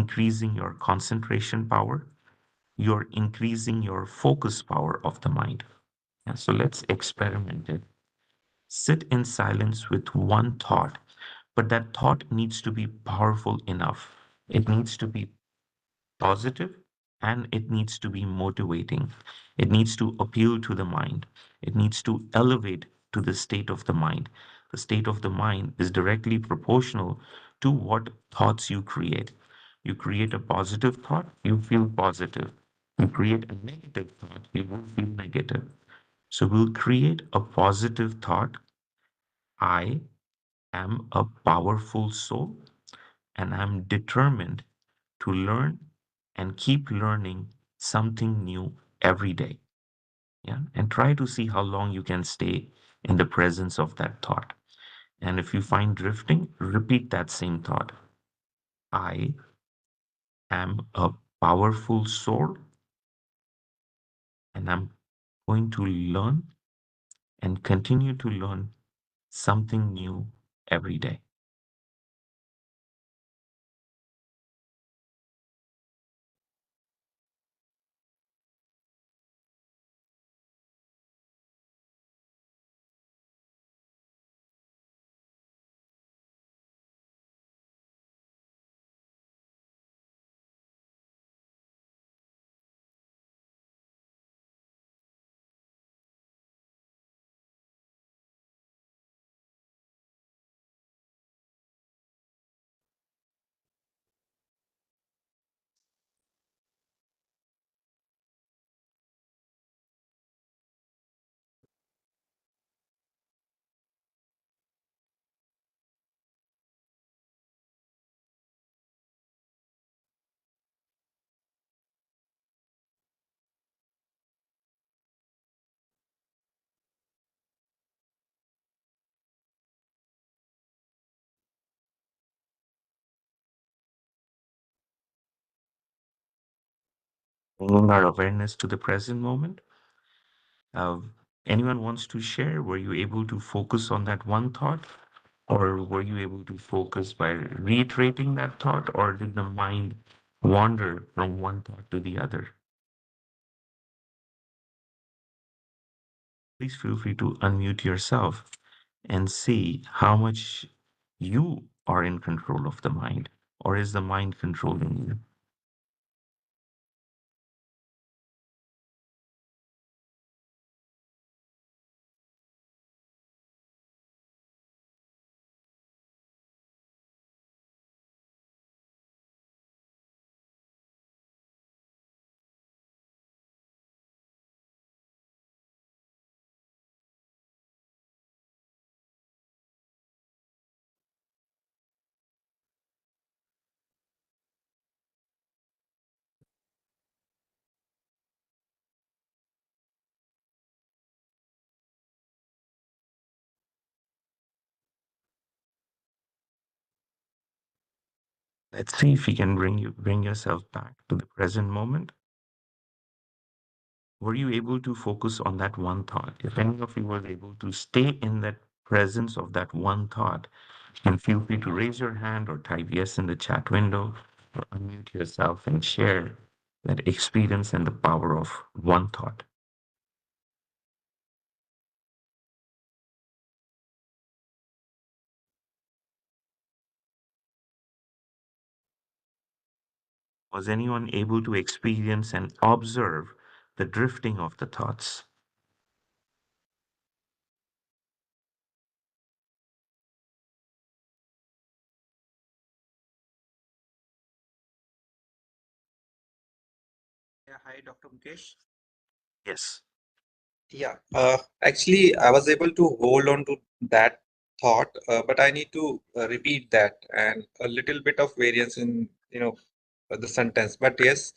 increasing your concentration power, you're increasing your focus power of the mind. And so let's experiment it. Sit in silence with one thought, but that thought needs to be powerful enough. It needs to be positive, and it needs to be motivating. It needs to appeal to the mind. It needs to elevate to the state of the mind. The state of the mind is directly proportional to what thoughts you create. You create a positive thought, you feel positive. You create a negative thought, you will feel negative. So we'll create a positive thought. I am a powerful soul, and I'm determined to learn and keep learning something new every day. Yeah. And try to see how long you can stay in the presence of that thought. And if you find drifting, repeat that same thought. I am a powerful soul, and I'm going to learn and continue to learn something new every day. Bringing our awareness to the present moment. Uh, Anyone wants to share? Were you able to focus on that one thought? Or were you able to focus by reiterating that thought? Or did the mind wander from one thought to the other? Please feel free to unmute yourself and see how much you are in control of the mind, or is the mind controlling you? Let's see if you can bring yourself back to the present moment. Were you able to focus on that one thought? If any of you were able to stay in that presence of that one thought, and feel free to raise your hand or type yes in the chat window or unmute yourself and share that experience and the power of one thought. Was anyone able to experience and observe the drifting of the thoughts? Yeah, hi, Dr. Mukesh. Yes. Yeah, actually, I was able to hold on to that thought, but I need to repeat that and a little bit of variance in, the sentence. But yes,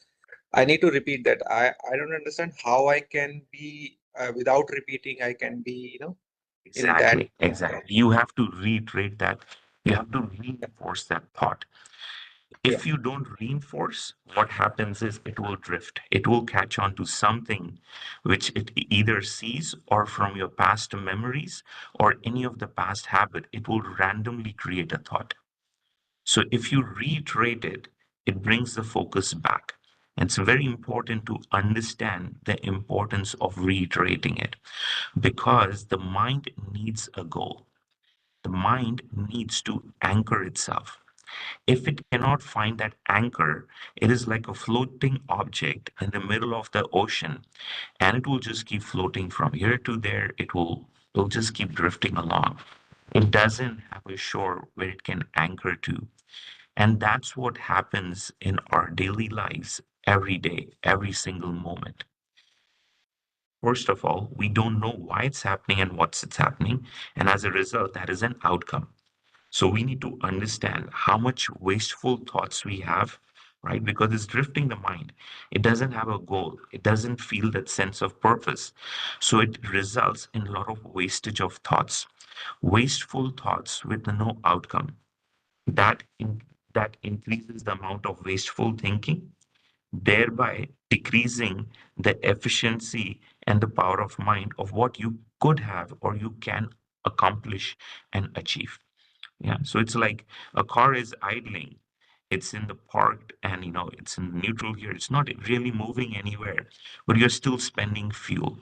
I need to repeat that. I don't understand how I can be without repeating. I can be, in that. Exactly, exactly. You have to reiterate that. You have to reinforce that thought. Yeah. If you don't reinforce, what happens is it will drift. It will catch on to something which it either sees, or from your past memories or any of the past habit, it will randomly create a thought. So if you reiterate it, It brings the focus back. It's very important to understand the importance of reiterating it because the mind needs a goal. The mind needs to anchor itself. If it cannot find that anchor, it is like a floating object in the middle of the ocean, and it will just keep floating from here to there. It will just keep drifting along. It doesn't have a shore where it can anchor to. And that's what happens in our daily lives every day, every single moment. First of all, we don't know why it's happening and what's it's happening. And as a result, that is an outcome. So we need to understand how much wasteful thoughts we have, right? Because it's drifting the mind. It doesn't have a goal. It doesn't feel that sense of purpose. So it results in a lot of wastage of thoughts, wasteful thoughts with no outcome. That that increases the amount of wasteful thinking, thereby decreasing the efficiency and the power of mind of what you could have or you can accomplish and achieve. Yeah, so it's like a car is idling. It's in the parked and it's in neutral gear. It's not really moving anywhere, but you're still spending fuel,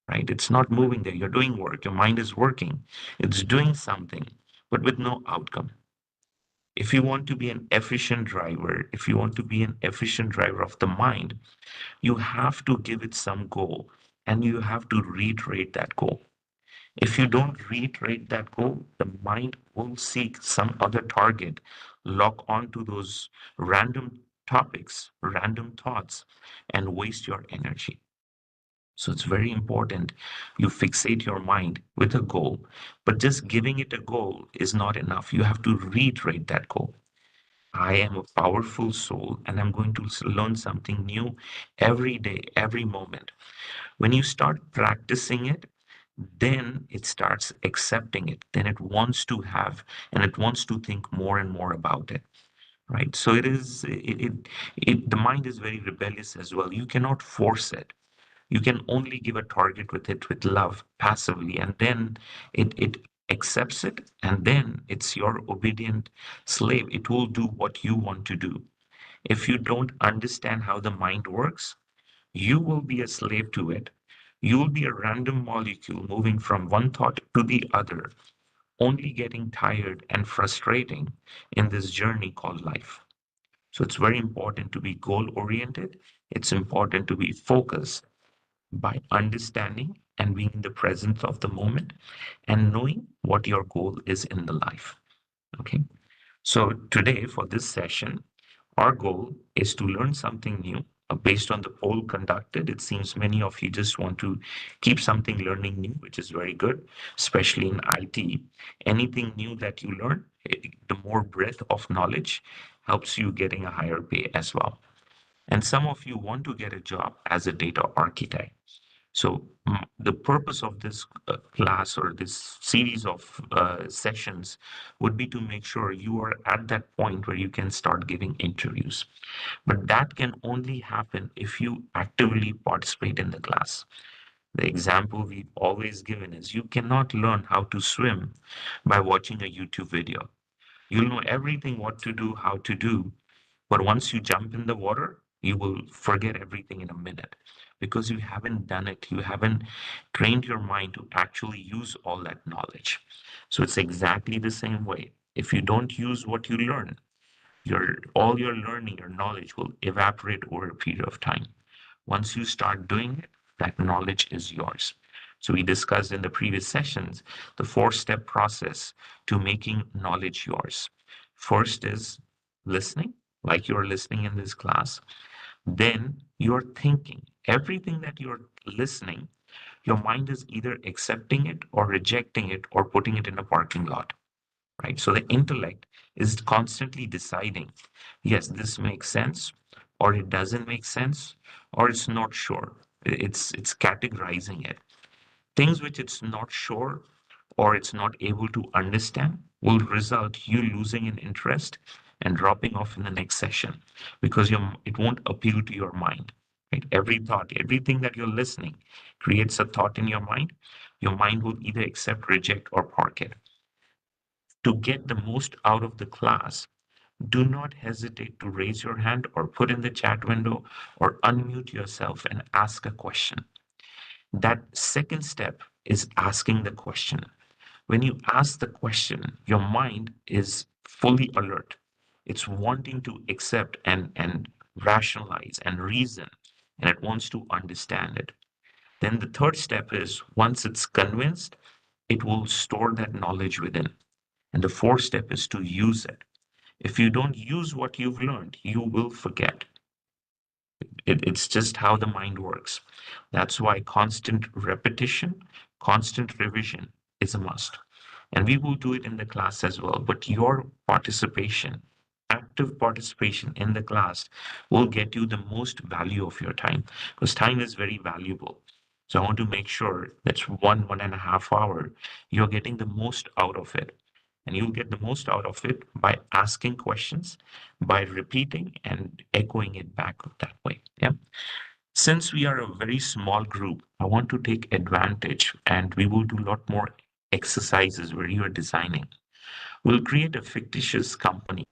right? It's not moving there. You're doing work. Your mind is working. It's doing something, but with no outcome. If you want to be an efficient driver, if you want to be an efficient driver of the mind, you have to give it some goal and you have to reiterate that goal. If you don't reiterate that goal, the mind will seek some other target, lock onto those random topics, random thoughts, and waste your energy. So it's very important you fixate your mind with a goal, but just giving it a goal is not enough. You have to reiterate that goal. I am a powerful soul and I'm going to learn something new every day, every moment. When you start practicing it, then it starts accepting it. Then it wants to have and it wants to think more and more about it. Right. So the mind is very rebellious as well. You cannot force it. You can only give a target with it with love passively, and then it accepts it, and then it's your obedient slave. It will do what you want to do. If you don't understand how the mind works, you will be a slave to it. You will be a random molecule moving from one thought to the other, only getting tired and frustrating in this journey called life. So it's very important to be goal oriented. It's important to be focused by understanding and being in the presence of the moment and knowing what your goal is in the life. Okay. So today for this session, our goal is to learn something new. Based on the poll conducted, it seems many of you just want to keep something learning new, which is very good, especially in IT. Anything new that you learn, the more breadth of knowledge helps you getting a higher pay as well. And some of you want to get a job as a data architect. So the purpose of this class or this series of sessions would be to make sure you are at that point where you can start giving interviews. But that can only happen if you actively participate in the class. The example we've always given is you cannot learn how to swim by watching a YouTube video. You'll know everything what to do, how to do, but once you jump in the water, you will forget everything in a minute because you haven't done it. You haven't trained your mind to actually use all that knowledge. So it's exactly the same way. If you don't use what you learn, all your learning, your knowledge will evaporate over a period of time. Once you start doing it, that knowledge is yours. So we discussed in the previous sessions the four-step process to making knowledge yours. First is listening, like you're listening in this class. Then you're thinking. Everything that you're listening, your mind is either accepting it or rejecting it or putting it in a parking lot, right? So the intellect is constantly deciding, yes, this makes sense, or it doesn't make sense, or it's not sure. It's categorizing it. Things which it's not sure or it's not able to understand will result you losing an interest and dropping off in the next session because it won't appeal to your mind. Right? Every thought, everything that you're listening creates a thought in your mind. Your mind will either accept, reject, or park it. To get the most out of the class, Do not hesitate to raise your hand or put in the chat window or unmute yourself and ask a question. That second step is asking the question. When you ask the question, your mind is fully alert. It's wanting to accept and rationalize and reason, and it wants to understand it. Then the third step is once it's convinced, it will store that knowledge within. And the fourth step is to use it. If you don't use what you've learned, you will forget. It's just how the mind works. That's why constant repetition, constant revision is a must. And we will do it in the class as well. But your participation, active participation in the class, will get you the most value of your time because time is very valuable. So I want to make sure that's 1.5 hour, you're getting the most out of it. And you'll get the most out of it by asking questions, by repeating and echoing it back that way. Yeah. Since we are a very small group, I want to take advantage and we will do a lot more exercises where you are designing. We'll create a fictitious company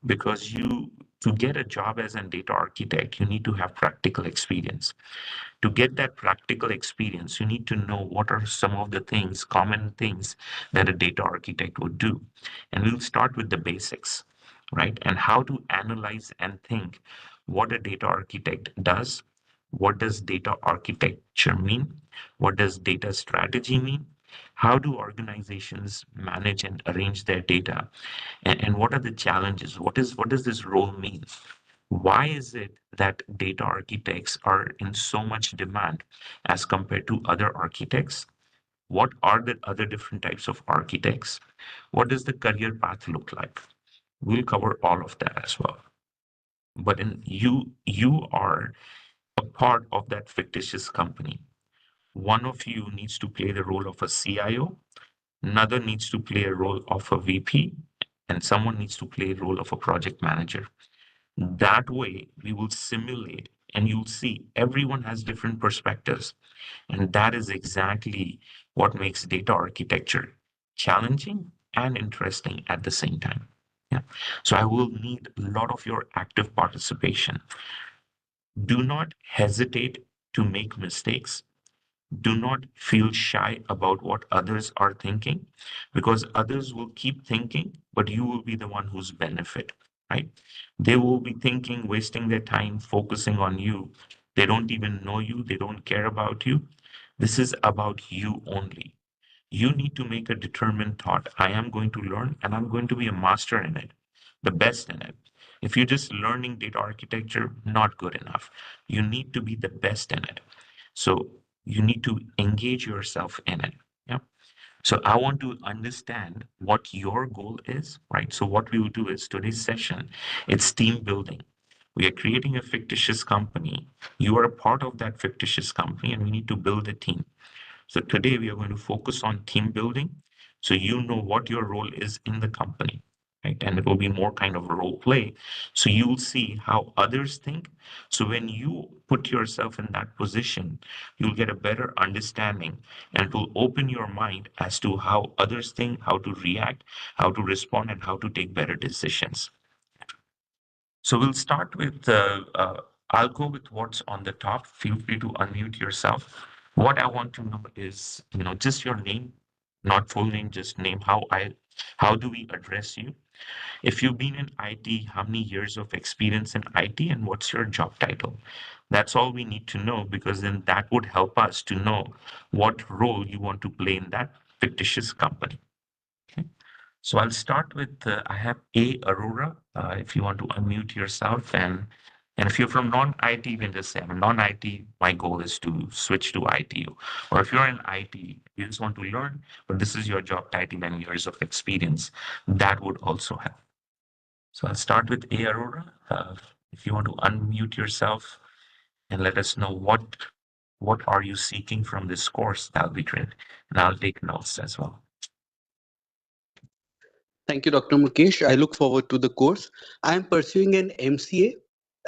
because to get a job as a data architect, you need to have practical experience. To get that practical experience, you need to know what are some of the things, common things that a data architect would do. And we'll start with the basics, right? And how to analyze and think what a data architect does. What does data architecture mean? What does data strategy mean? How do organizations manage and arrange their data? And what are the challenges? What does this role mean? Why is it that data architects are in so much demand as compared to other architects? What are the other different types of architects? What does the career path look like? We'll cover all of that as well. But you are a part of that fictitious company. One of you needs to play the role of a CIO, another needs to play a role of a VP, and someone needs to play a role of a project manager. That way, we will simulate and you'll see everyone has different perspectives. And that is exactly what makes data architecture challenging and interesting at the same time. Yeah. So I will need a lot of your active participation. Do not hesitate to make mistakes. Do not feel shy about what others are thinking because others will keep thinking, but you will be the one who's benefit, right? They will be thinking, wasting their time, focusing on you. They don't even know you. They don't care about you. This is about you only. You need to make a determined thought. I am going to learn and I'm going to be a master in it, the best in it. If you're just learning data architecture, not good enough. You need to be the best in it. So you need to engage yourself in it. Yeah. So I want to understand what your goal is, right? So what we will do is today's session, it's team building. We are creating a fictitious company. You are a part of that fictitious company, and we need to build a team. So today we are going to focus on team building. So you know what your role is in the company, right? And it will be more kind of a role play. So you'll see how others think. So when you put yourself in that position, you'll get a better understanding and it will open your mind as to how others think, how to react, how to respond, and how to take better decisions. So we'll start with I'll go with what's on the top. Feel free to unmute yourself. What I want to know is, just your name, not full name, just name. How do we address you? If you've been in IT, how many years of experience in IT and what's your job title? That's all we need to know because then that would help us to know what role you want to play in that fictitious company. Okay. So I'll start with I have A Aurora. If you want to unmute yourself, and if you're from non-IT, you can just say I'm non-IT. My goal is to switch to IT. Or if you're in IT, you just want to learn, but this is your job title and years of experience. That would also help. So I'll start with A Aurora. If you want to unmute yourself and let us know what are you seeking from this course, that'll be great. And I'll take notes as well. Thank you, Dr. Mukesh. I look forward to the course. I am pursuing an MCA,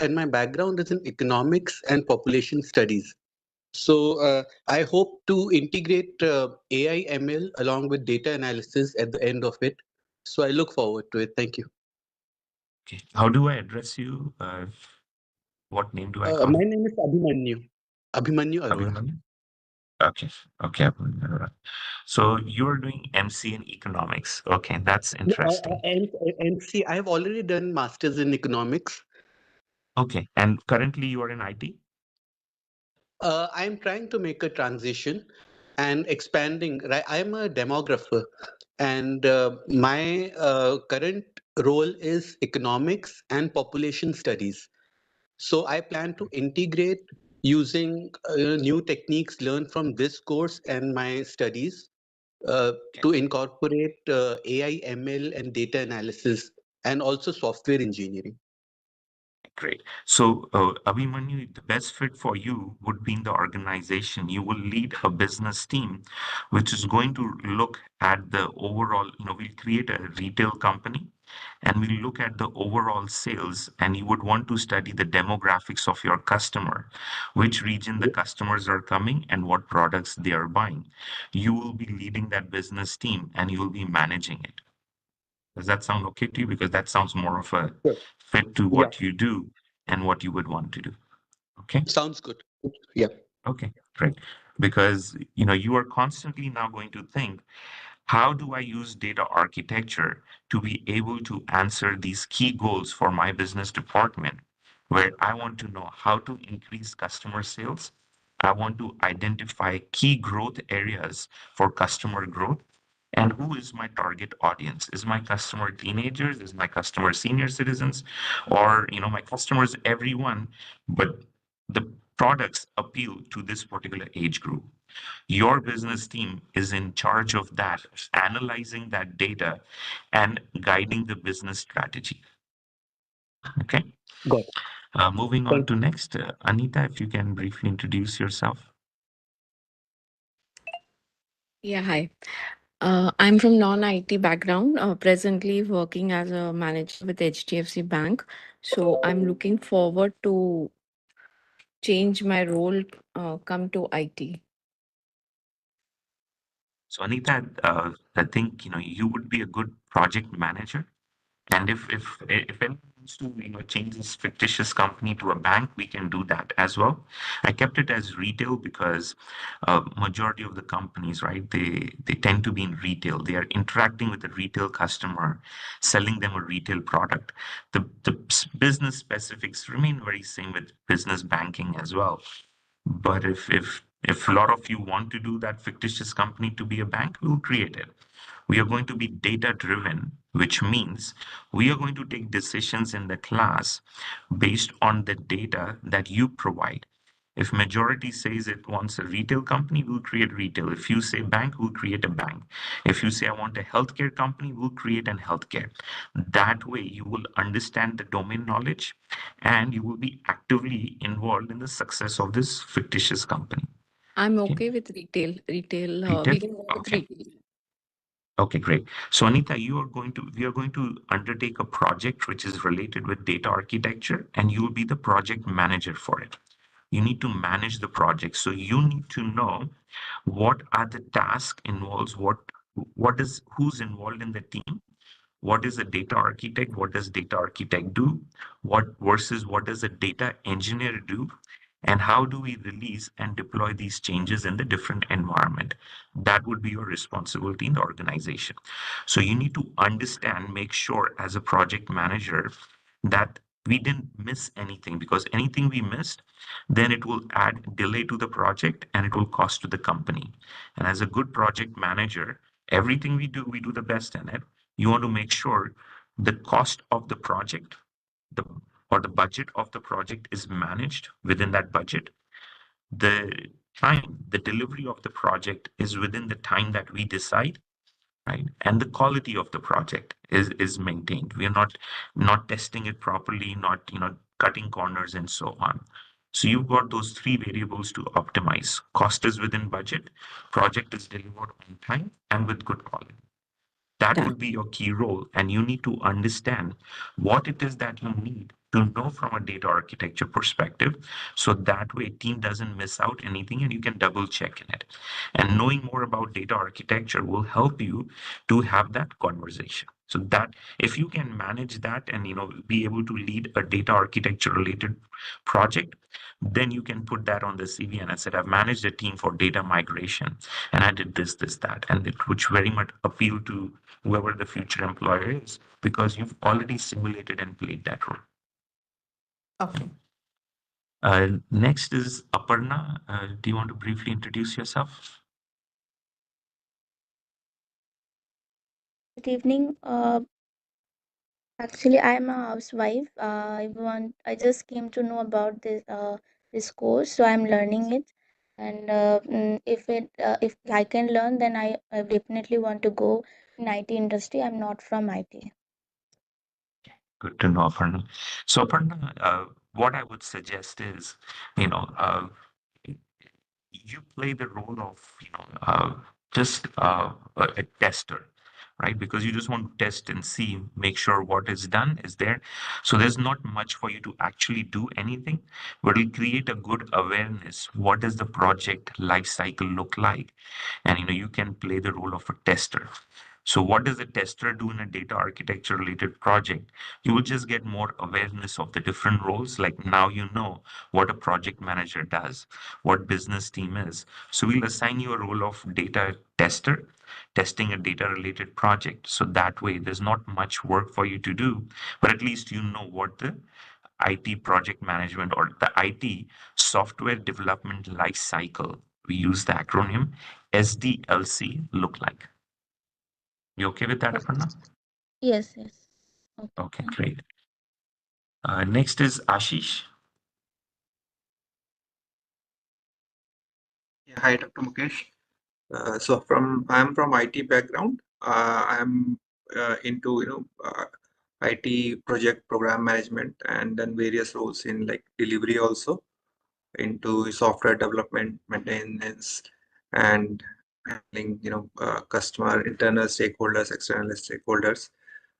and my background is in economics and population studies. So I hope to integrate AI ML along with data analysis at the end of it. So I look forward to it. Thank you. Okay. How do I address you? What name do I call My you? name is Abhimanyu. Abhimanyu Arora. Abhimanyu? Okay. Okay, Abhimanyu. All right. So you're doing MC in economics. Okay, that's No, interesting. and see, I have already done masters in economics. Okay. And currently you are in IT? I'm trying to make a transition and expanding. Right, I'm a demographer, and my current role is economics and population studies. So I plan to integrate using new techniques learned from this course and my studies Okay. to incorporate AI, ML, and data analysis, and also software engineering. Great. So, Abhimanyu, the best fit for you would be in the organization. You will lead a business team, which is going to look at the overall, we'll create a retail company and we'll look at the overall sales. And you would want to study the demographics of your customer, which region the customers are coming and what products they are buying. You will be leading that business team and you will be managing it. Does that sound okay to you? Because that sounds more of a Sure. fit to Yeah, what you do and what you would want to do. Okay. sounds good. Yeah. Okay. Great. Because you are constantly now going to think, how do I use data architecture to be able to answer these key goals for my business department, where I want to know how to increase customer sales. I want to identify key growth areas for customer growth. And who is my target audience? Is my customer teenagers? Is my customer senior citizens? Or, my customers, everyone, but the products appeal to this particular age group. Your business team is in charge of that, analyzing that data and guiding the business strategy. Okay. Got it. Moving on Thank to next, Anita, if you can briefly introduce yourself. Yeah, hi. I'm from non-IT background, presently working as a manager with HDFC Bank. So I'm looking forward to change my role, come to IT. So, Anita, I think you would be a good project manager. And if anyone wants to change this fictitious company to a bank, we can do that as well. I kept it as retail because majority of the companies, right, they tend to be in retail. They are interacting with the retail customer, selling them a retail product. The business specifics remain very same with business banking as well. But if a lot of you want to do that fictitious company to be a bank, we'll create it. We are going to be data driven, which means we are going to take decisions in the class based on the data that you provide. If majority says it wants a retail company, we'll create retail. If you say bank, we'll create a bank. If you say I want a healthcare company, we'll create an healthcare. That way you will understand the domain knowledge and you will be actively involved in the success of this fictitious company. I'm Okay. okay with retail. Retail, Retail. we can go with Okay. retail. Okay, great. So Anita, we are going to undertake a project which is related with data architecture, and you will be the project manager for it. You need to manage the project. So you need to know what are the tasks involves, who's involved in the team, what is a data architect, what does data architect do, what versus what does a data engineer do, and how do we release and deploy these changes in the different environment. That would be your responsibility in the organization. So you need to understand, make sure as a project manager that we didn't miss anything, because anything we missed, then it will add delay to the project and it will cost to the company. And as a good project manager, everything we do the best in it. You want to make sure the cost of the project, the or the budget of the project is managed within that budget. The time, the delivery of the project is within the time that we decide, right? And the quality of the project is maintained. We are not testing it properly, not cutting corners and so on. So you've got those three variables to optimize. Cost is within budget, project is delivered on time and with good quality. That Done. would be your key role, and you need to understand what it is that you need to know from a data architecture perspective. So that way team doesn't miss out anything and you can double check in it. And knowing more about data architecture will help you to have that conversation. So that if you can manage that and be able to lead a data architecture related project, then you can put that on the CV and I said, I've managed a team for data migration and I did this, that, and it, which very much appeal to whoever the future employer is because you've already simulated and played that role. Okay. Next is Aparna. Do you want to briefly introduce yourself? Good evening. Actually, I'm a housewife. I just came to know about this course, so I'm learning it. And if I can learn, then I definitely want to go in IT industry. I'm not from IT. Good to know, Aparna. So, Aparna, what I would suggest is, you know, uh, you play the role of, just a tester, right? Because you just want to test and see, make sure what is done is there. So there's not much for you to actually do anything, but it'll create a good awareness. What does the project life cycle look like? And you can play the role of a tester. So what does a tester do in a data architecture related project? You will just get more awareness of the different roles. Like now you know what a project manager does, what business team is. So we'll assign you a role of data tester, testing a data related project. So that way there's not much work for you to do, but at least you know what the IT project management or the IT software development life cycle, we use the acronym SDLC, look like. You okay with that, Aparna? Yes, yes. Okay, Okay, fine. great. Next is Ashish. Yeah, hi, Dr. Mukesh. I'm from IT background. I'm into IT project program management and then various roles in like delivery also into software development, maintenance, and handling customer internal stakeholders, external stakeholders.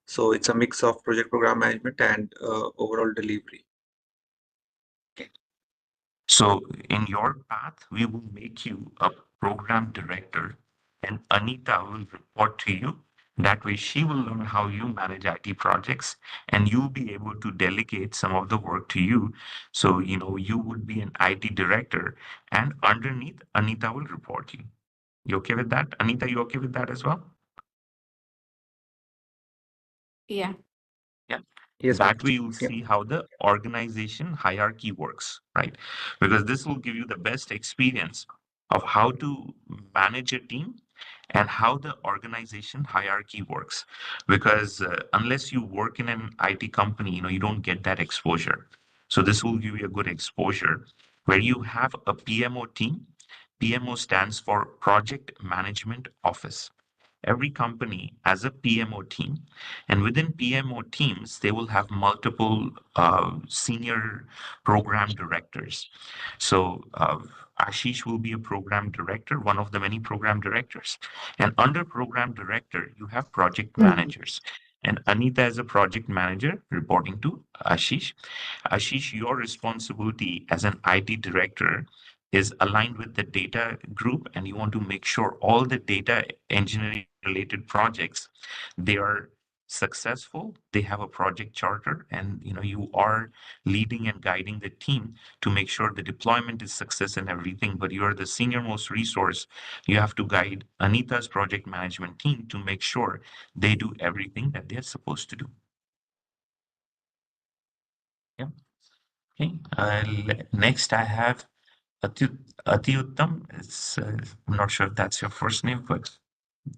So it's a mix of project program management and overall delivery. So in your path, we will make you a program director and Anita will report to you. That way she will learn how you manage IT projects and you'll be able to delegate some of the work to you. So, you would be an IT director and underneath Anita will report you. You okay with that? Anita, you okay with that as well? Yeah. Yeah. Yes, That way Mukesh. you'll Yeah. see how the organization hierarchy works, right? Because this will give you the best experience of how to manage a team and how the organization hierarchy works. Because unless you work in an IT company, you don't get that exposure. So this will give you a good exposure where you have a PMO team. PMO stands for Project Management Office. Every company has a PMO team, and within PMO teams, they will have multiple senior program directors. So Ashish will be a program director, one of the many program directors. And under program director, you have project managers. And Anita is a project manager reporting to Ashish. Ashish, your responsibility as an IT director is aligned with the data group, and you want to make sure all the data engineering related projects, they are successful, they have a project charter, and you are leading and guiding the team to make sure the deployment is success and everything, but you are the senior most resource. You have to guide Anita's project management team to make sure they do everything that they're supposed to do. Yeah. Okay. Next, I have Atiuttam. I'm not sure if that's your first name, but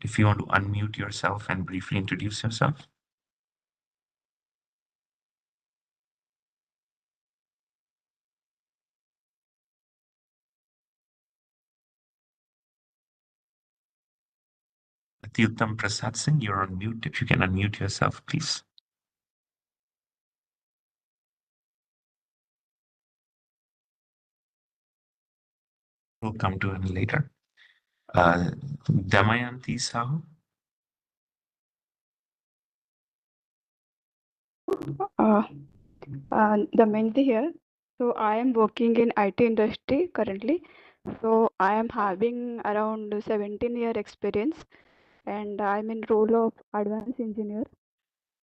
if you want to unmute yourself and briefly introduce yourself. Atiuttam Prasad Singh, you're on mute. If you can unmute yourself, please. We'll come to him later. Damayanti Sahu. Uh, Damayanti here. So I am working in IT industry currently. So I am having around 17-year experience and I'm in role of advanced engineer.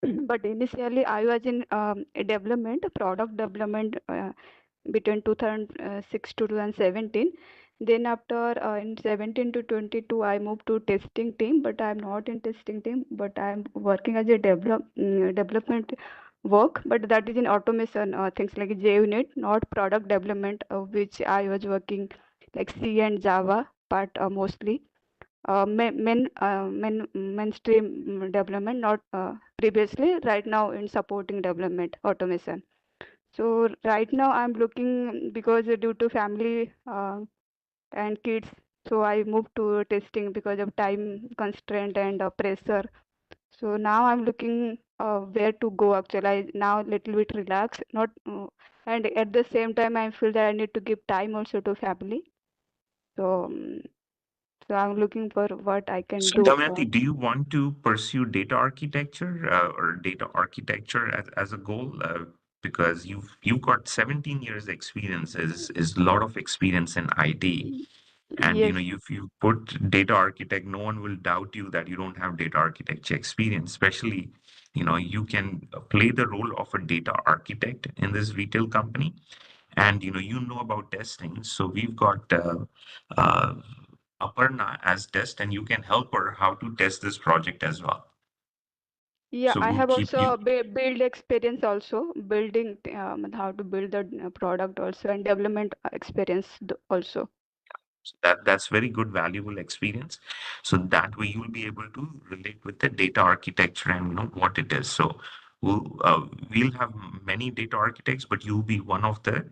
But initially I was in development, product development between 2006 to 2017. Then after in 17 to 22, I moved to testing team, but I'm not in testing team, but I'm working as a development work, but that is in automation, things like JUnit, not product development, which I was working like C and Java part mostly. Mainstream development, not previously, right now in supporting development automation. So right now I'm looking because due to family and kids, so I moved to testing because of time constraint and pressure. So now I'm looking where to go. Actually, I now little bit relaxed, not and at the same time I feel that I need to give time also to family. So so I'm looking for what I can So, do. Damayanti, do you want to pursue data architecture or data architecture as a goal? Because you've got 17 years experience is a lot of experience in IT. And Yes, if you put data architect, no one will doubt you that you don't have data architecture experience. Especially, you can play the role of a data architect in this retail company, and you know about testing. So we've got uh, Aparna as test, and you can help her how to test this project as well. yeah, So I we'll have keep you. also build experience also building how to build the product also and development experience also. That's very good, valuable experience. So that way you'll be able to relate with the data architecture and what it is. So we'll have many data architects, but you'll be one of the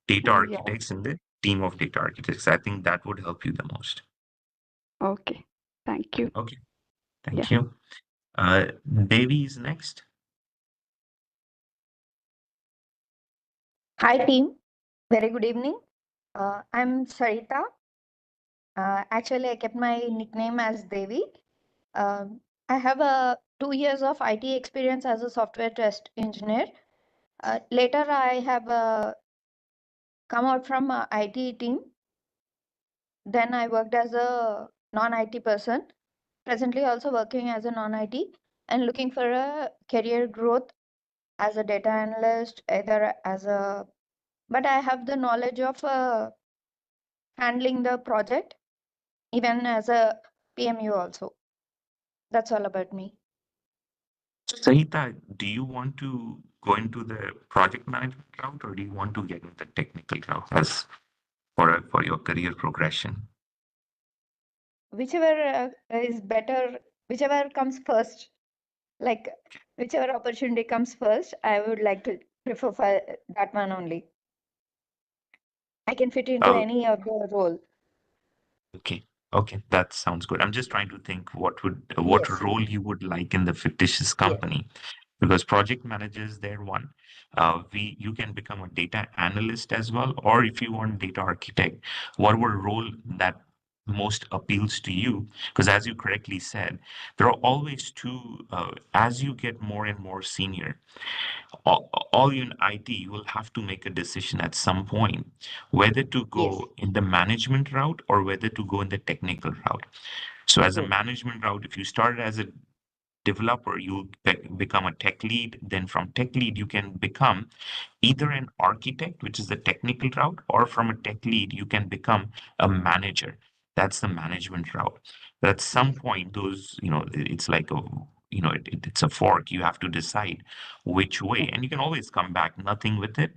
data Yeah, architects in the team of data architects. I think that would help you the most. okay. Thank you. Okay, Yeah. thank you. Devi is next. Hi, team. Very good evening. I'm Sarita. Actually, I kept my nickname as Devi. I have 2 years of IT experience as a software test engineer. Later, I have come out from IT team. Then I worked as a non-IT person. Presently, also working as a non-IT and looking for a career growth as a data analyst, either as a. But I have the knowledge of handling the project even as a PMU also. That's all about me. Sahita, do you want to go into the project management route, or do you want to get into the technical route as for your career progression? Whichever is better, whichever comes first, like whichever opportunity comes first, I would like to prefer for that one only. I can fit into Oh, any of the role. okay. Okay, that sounds good. I'm just trying to think what Yes, role you would like in the fictitious yes, company, because project managers, they're one. You can become a data analyst as well, or if you want data architect, whatever role that most appeals to you. Because as you correctly said, there are always two. As you get more and more senior, all in IT, you will have to make a decision at some point whether to yes, go in the management route or whether to go in the technical route. So, as a true. management route, if you started as a developer, you become a tech lead. Then from tech lead, you can become either an architect, which is the technical route, or from a tech lead, you can become a manager. That's the management route. But at some Yes, point, it's like it's a fork. You have to decide which way, yes, and you can always come back, nothing with it.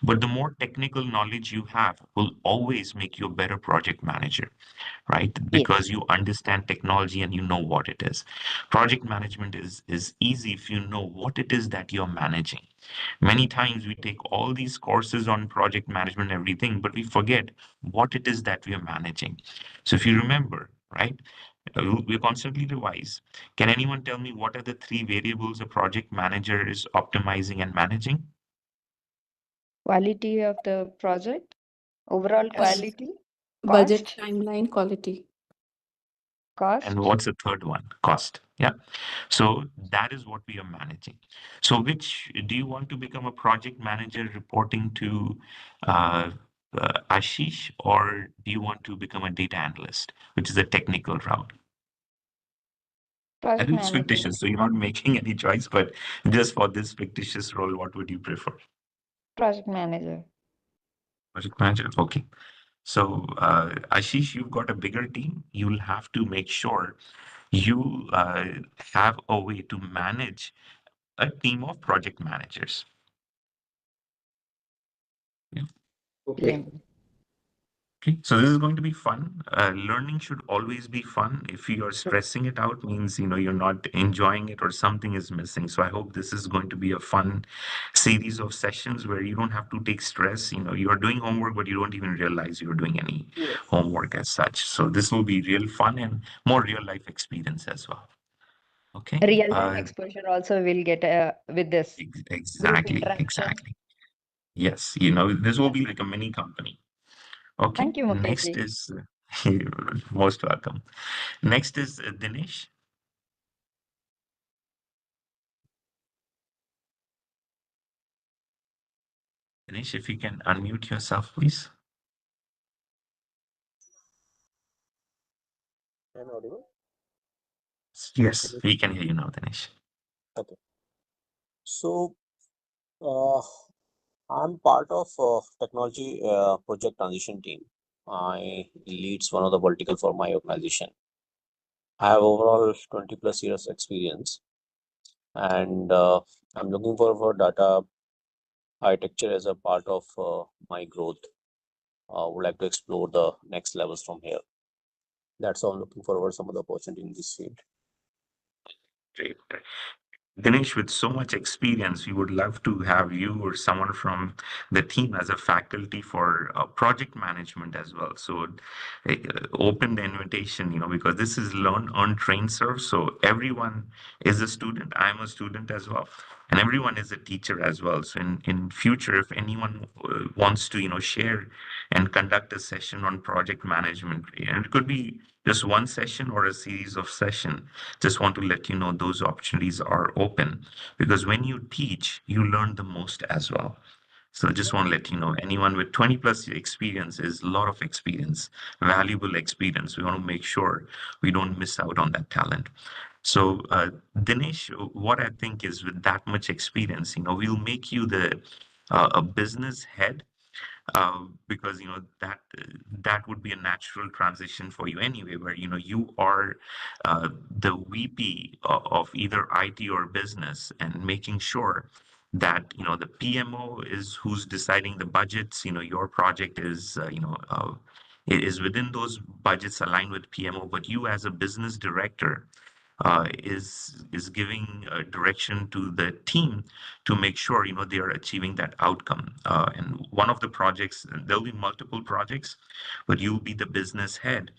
But the more technical knowledge you have will always make you a better project manager, right? yes, Because you understand technology and you know what it is. Project management is easy if you know what it is that you're managing. Many times we take all these courses on project management and everything, but we forget what it is that we are managing. So if you remember, right, we constantly revise. Can anyone tell me what are the three variables a project manager is optimizing and managing? quality of the project, overall Yes. Budget, quality, budget, cost, timeline, quality. And cost, what's the third one? Cost. Yeah. So that is what we are managing. So which do you want to become a project manager reporting to uh, Ashish, or do you want to become a data analyst, which is a technical route? I Project think it's manager. fictitious, so you're not making any choice, but just for this fictitious role, what would you prefer? Project manager. Project manager. Okay. So, Ashish, you've got a bigger team. You'll have to make sure you have a way to manage a team of project managers. Yeah. Okay. Okay. Okay, so this is going to be fun. Learning should always be fun. If you are stressing it out, means you're not enjoying it or something is missing. So I hope this is going to be a fun series of sessions where you don't have to take stress. You are doing homework, but you don't even realize you're doing any Yes. homework as such. So this will be real fun and more real life experience as well. Okay. Real time exposure also will get with this group Exactly, interaction. exactly. Yes, this will be like a mini company. Okay. Thank you, Mukesh Next ji. is most welcome. Next is Dinesh. Dinesh, if you can unmute yourself, please. Am I audible? Yes, we can hear you now, Dinesh. Okay. So, uh, I'm part of technology project transition team. I leads one of the vertical for my organization. I have overall 20 plus years experience, and I'm looking for data architecture as a part of my growth. Would like to explore the next levels from here. That's all. I'm looking forward some of the opportunity in this field. Great. Dinesh, with so much experience, we would love to have you or someone from the team as a faculty for project management as well. So, uh, open the invitation, because this is learn, earn, train, serve. So, everyone is a student. I'm a student as well. And everyone is a teacher as well. So, in future, if anyone wants to, share and conduct a session on project management, and it could be just one session or a series of session, just want to let you know those opportunities are open, because when you teach you learn the most as well. So just want to let you know, anyone with 20 plus experience is a lot of experience, valuable experience. We want to make sure we don't miss out on that talent. So Dinesh, what I think is, with that much experience, we'll make you the a business head, because that would be a natural transition for you anyway, where you are the VP of either IT or business, and making sure that the PMO is who's deciding the budgets. Your project is it is within those budgets aligned with PMO, but you as a business director is giving direction to the team to make sure they are achieving that outcome. And one of the projects, there'll be multiple projects, but you'll be the business head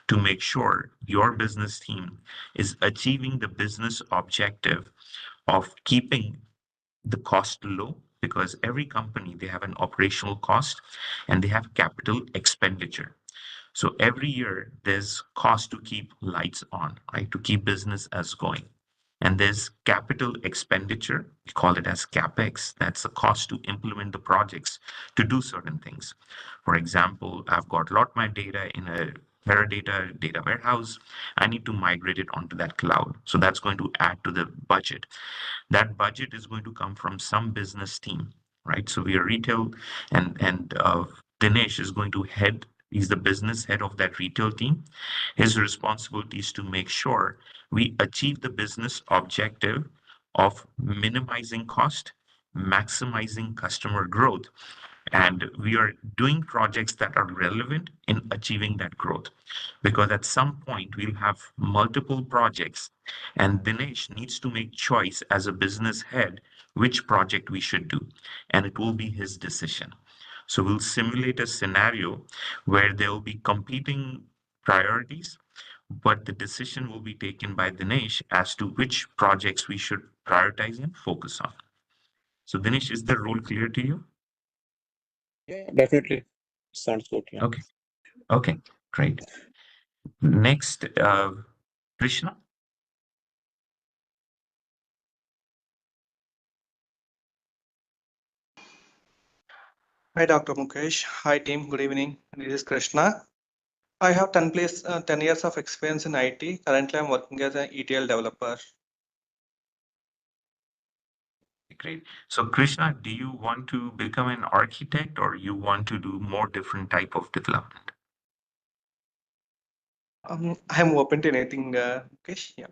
to make sure your business team is achieving the business objective of keeping the cost low, because every company, they have an operational cost and they have capital expenditure. So every year there's cost to keep lights on, right? To keep business as going. And there's capital expenditure, we call it as CapEx. That's the cost to implement the projects to do certain things. For example, I've got a lot my data in a Teradata data warehouse. I need to migrate it onto that cloud. So that's going to add to the budget. That budget is going to come from some business team, right? So we are retail, and Dinesh is going to head. He's the business head of that retail team. His responsibility is to make sure we achieve the business objective of minimizing cost, maximizing customer growth, and we are doing projects that are relevant in achieving that growth, because at some point we'll have multiple projects, and Dinesh needs to make choice as a business head which project we should do, and it will be his decision. So we'll simulate a scenario where there will be competing priorities, but the decision will be taken by Dinesh as to which projects we should prioritize and focus on. So Dinesh, is the role clear to you? Yeah, definitely. Sounds good. Yeah. Okay. Okay, great. Next, Krishna. Hi, Dr. Mukesh. Hi, team. Good evening. This is Krishna. I have 10 years of experience in IT. Currently, I'm working as an ETL developer. Great. So, Krishna, do you want to become an architect or you want to do more different type of development? I'm open to anything, Mukesh. Yeah.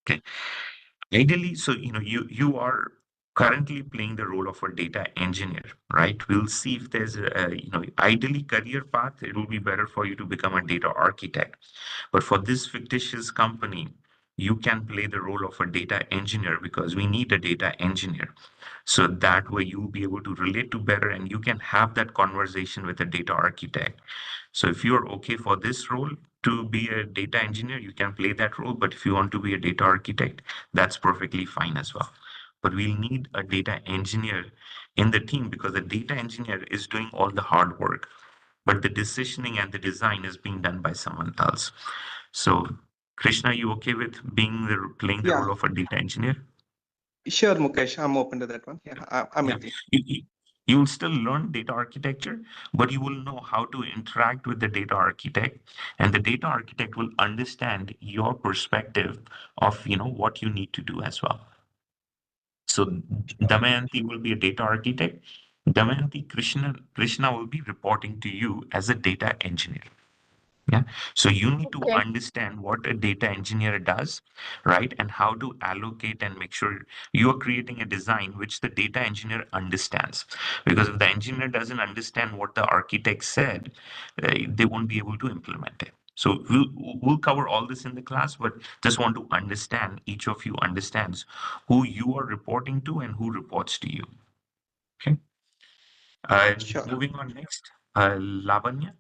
Okay. Ideally, so you are currently playing the role of a data engineer, right? We'll see if there's ideally career path, it will be better for you to become a data architect. But for this fictitious company, you can play the role of a data engineer because we need a data engineer. So that way you'll be able to relate to better and you can have that conversation with a data architect. So if you're okay for this role to be a data engineer, you can play that role. But if you want to be a data architect, that's perfectly fine as well. But we'll need a data engineer in the team because the data engineer is doing all the hard work, but the decisioning and the design is being done by someone else. So, Krishna, you okay with playing the Yeah, role of a data engineer? sure, Mukesh. I'm open to that one. Yeah, I'm Yeah, with you. you will still learn data architecture, but you will know how to interact with the data architect, and the data architect will understand your perspective of what you need to do as well. So Damayanti will be a data architect. Damayanti Krishna will be reporting to you as a data engineer. Yeah. So you need to Okay. understand what a data engineer does, right? And how to allocate and make sure you are creating a design which the data engineer understands. Because if the engineer doesn't understand what the architect said, they won't be able to implement it. So we'll cover all this in the class, but just want to understand, each of you understands who you are reporting to and who reports to you. Okay. Sure. Moving on next, Lavanya.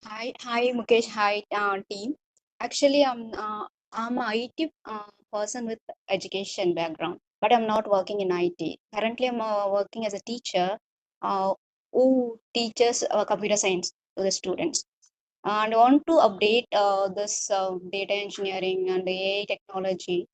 Hi, Mukesh. Hi, team. Actually, I'm a IT person with education background, but I'm not working in IT. Currently, I'm working as a teacher uh, who teaches computer science to the students. And I want to update this data engineering and AI technology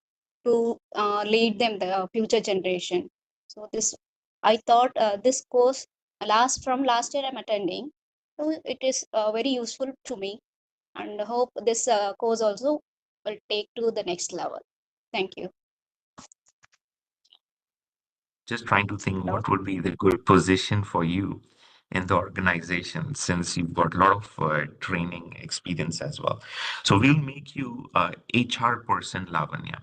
to lead them the future generation. So this, I thought this course last year I'm attending, so it is very useful to me, and hope this course also will take to the next level. Thank you. Just trying to think Hello. what would be the good position for you in the organization since you've got a lot of training experience as well. So we'll make you a HR person, Lavanya.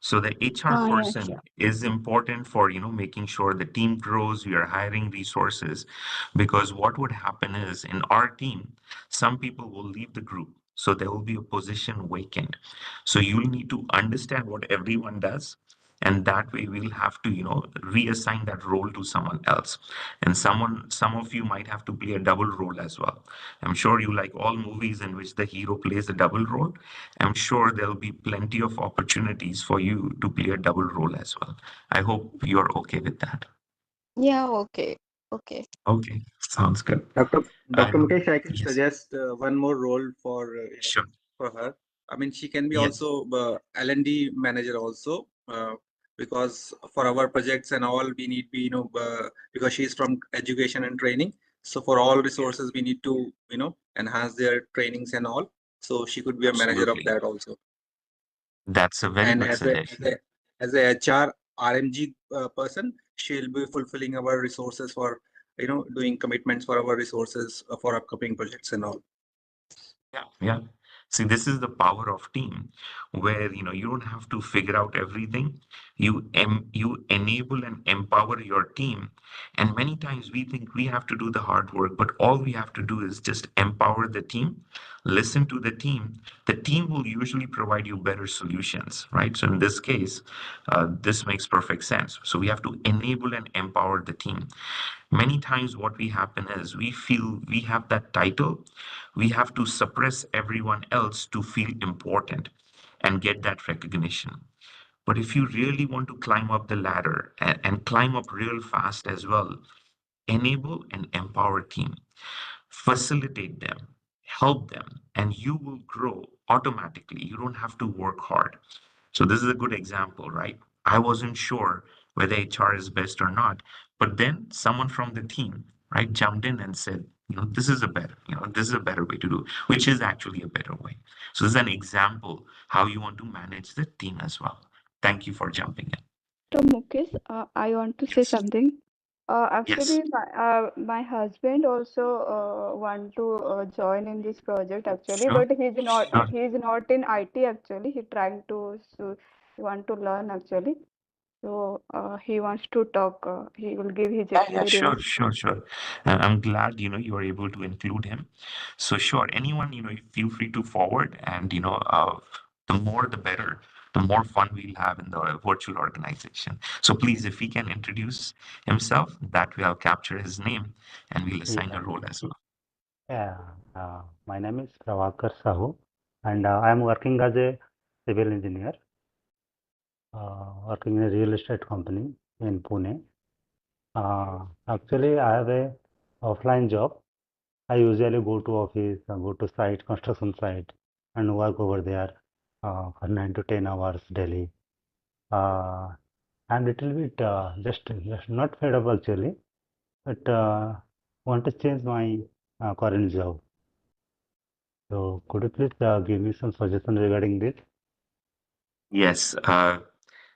So the HR Yeah, person sure. is important for, making sure the team grows, we are hiring resources, because what would happen is in our team, some people will leave the group. So there will be a position vacant. So you'll need to understand what everyone does. And that way we'll have to, reassign that role to someone else. And some of you might have to play a double role as well. I'm sure you like all movies in which the hero plays a double role. I'm sure there'll be plenty of opportunities for you to play a double role as well. I hope you're okay with that. Yeah, okay. Okay. Okay, sounds good. Dr. Mukesh, I can Yes, suggest one more role for sure. for her. I mean, she can be Yes, also L&D manager also, because for our projects and all, we need be because she's from education and training. So for all resources, we need to enhance their trainings and all. So she could be a manager of absolutely. that also. That's a very And good suggestion. as a HR RMG person, she'll be fulfilling our resources for doing commitments for our resources for upcoming projects and all. Yeah, yeah. See, this is the power of team, where you don't have to figure out everything. You enable and empower your team. And many times we think we have to do the hard work, but all we have to do is just empower the team, listen to the team. The team will usually provide you better solutions, right? So in this case, this makes perfect sense. So we have to enable and empower the team. Many times what we happen is we feel we have that title, we have to suppress everyone else to feel important and get that recognition. But if you really want to climb up the ladder and climb up real fast as well, enable and empower team, facilitate them, help them, and you will grow automatically. You don't have to work hard. So this is a good example, right? I wasn't sure whether HR is best or not. But then someone from the team, right, jumped in and said, this is a better, this is a better way to do, which is actually a better way. So this is an example how you want to manage the team as well. Thank you for jumping in. So Mukesh, I want to say Yes. something. Yes. Actually, my husband also want to join in this project actually, Sure. but he's not Sure. he's not in IT actually. He trying to he want to learn actually. So he wants to talk. He will give his Yeah, sure, experience. sure, sure. I'm glad, you were able to include him. So sure, anyone, feel free to forward and, the more the better, the more fun we'll have in the virtual organization. So please, if he can introduce himself, that way I'll capture his name and we'll assign Yeah, a role as well. yeah. My name is Pravakar Sahu, and I am working as a civil engineer, working in a real estate company in Pune. Actually, I have a offline job. I usually go to office, go to site, construction site, and work over there for 9 to 10 hours daily. I'm little bit just not fed up actually, but want to change my current job. So could you please give me some suggestion regarding this? Yes.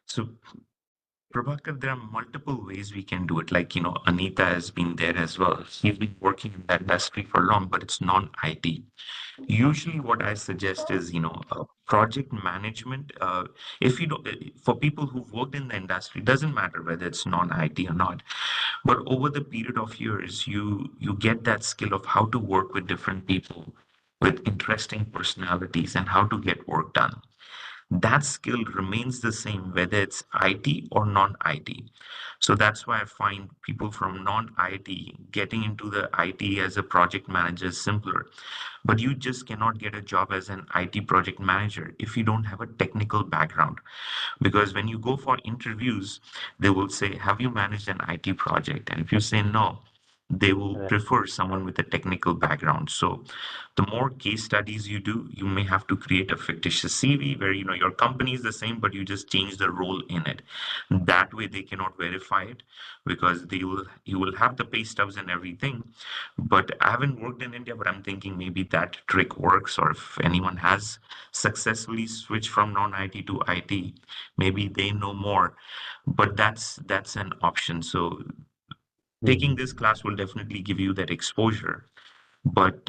So Prabhakar, there are multiple ways we can do it. Like, Anita has been there as well. She's been working in that industry for long, but it's non-IT. Usually, what I suggest is, project management. If you don't, for people who've worked in the industry, doesn't matter whether it's non-IT or not. But over the period of years, you get that skill of how to work with different people, with interesting personalities, and how to get work done. That skill remains the same whether it's IT or non-IT. So that's why I find people from non-IT getting into the IT as a project manager is simpler. But you just cannot get a job as an IT project manager if you don't have a technical background. Because when you go for interviews, they will say, have you managed an IT project? And if you say no, they will Right. prefer someone with a technical background. So the more case studies you do, you may have to create a fictitious CV where your company is the same, but you just change the role in it. That way they cannot verify it because you will have the pay stubs and everything. But I haven't worked in India, but I'm thinking maybe that trick works, or if anyone has successfully switched from non-IT to IT, maybe they know more. But that's an option. So taking Mhm. this class will definitely give you that exposure. But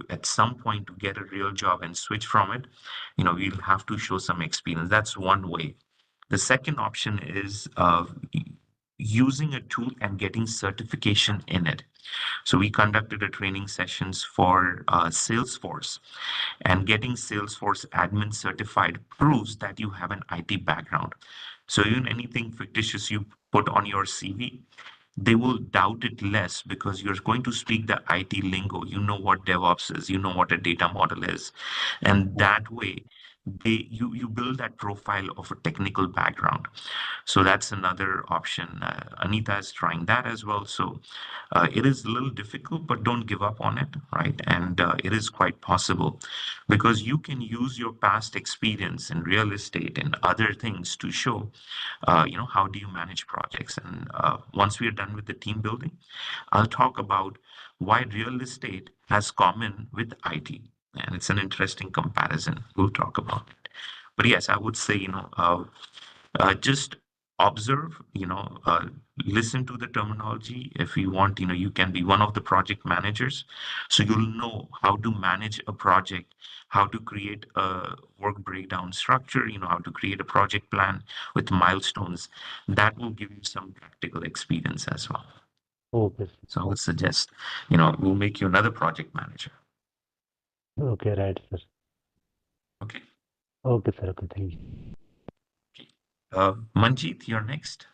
at some point, to get a real job and switch from it, we'll have to show some experience. That's one way. The second option is using a tool and getting certification in it. So we conducted a training sessions for Salesforce, and getting Salesforce admin certified proves that you have an IT background. So even anything fictitious you put on your CV, they will doubt it less because you're going to speak the IT lingo. You know what DevOps is, you know what a data model is. And that way, you build that profile of a technical background. So that's another option. Anita is trying that as well. So it is a little difficult, but don't give up on it, right? And it is quite possible because you can use your past experience in real estate and other things to show, how do you manage projects. And once we are done with the team building, I'll talk about why real estate has common with IT. And it's an interesting comparison. We'll talk about it. But yes, I would say, just observe, listen to the terminology. If you want, you can be one of the project managers. So you'll know how to manage a project, how to create a work breakdown structure, how to create a project plan with milestones. That will give you some practical experience as well. Okay, sir. So I would suggest, we'll make you another project manager. Okay, right, sir. Okay. Okay, sir. Okay, thank you. Okay. Manjeet, you're next.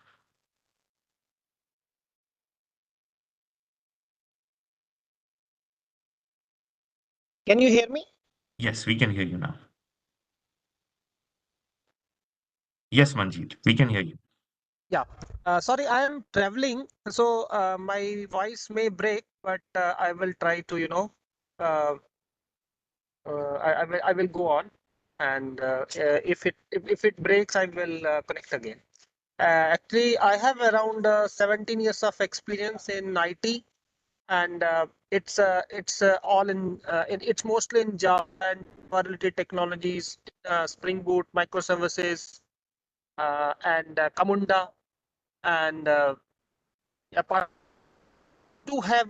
Can you hear me? Yes, we can hear you now. Yes, Manjeet, we can hear you. Yeah. Sorry, I am traveling, so my voice may break, but I will try to, uh, I will go on, and if it breaks, I will connect again. Actually, I have around 17 years of experience in IT, and it's all it's mostly in Java and Java-related technologies, Spring Boot, microservices, and Camunda, and apart to have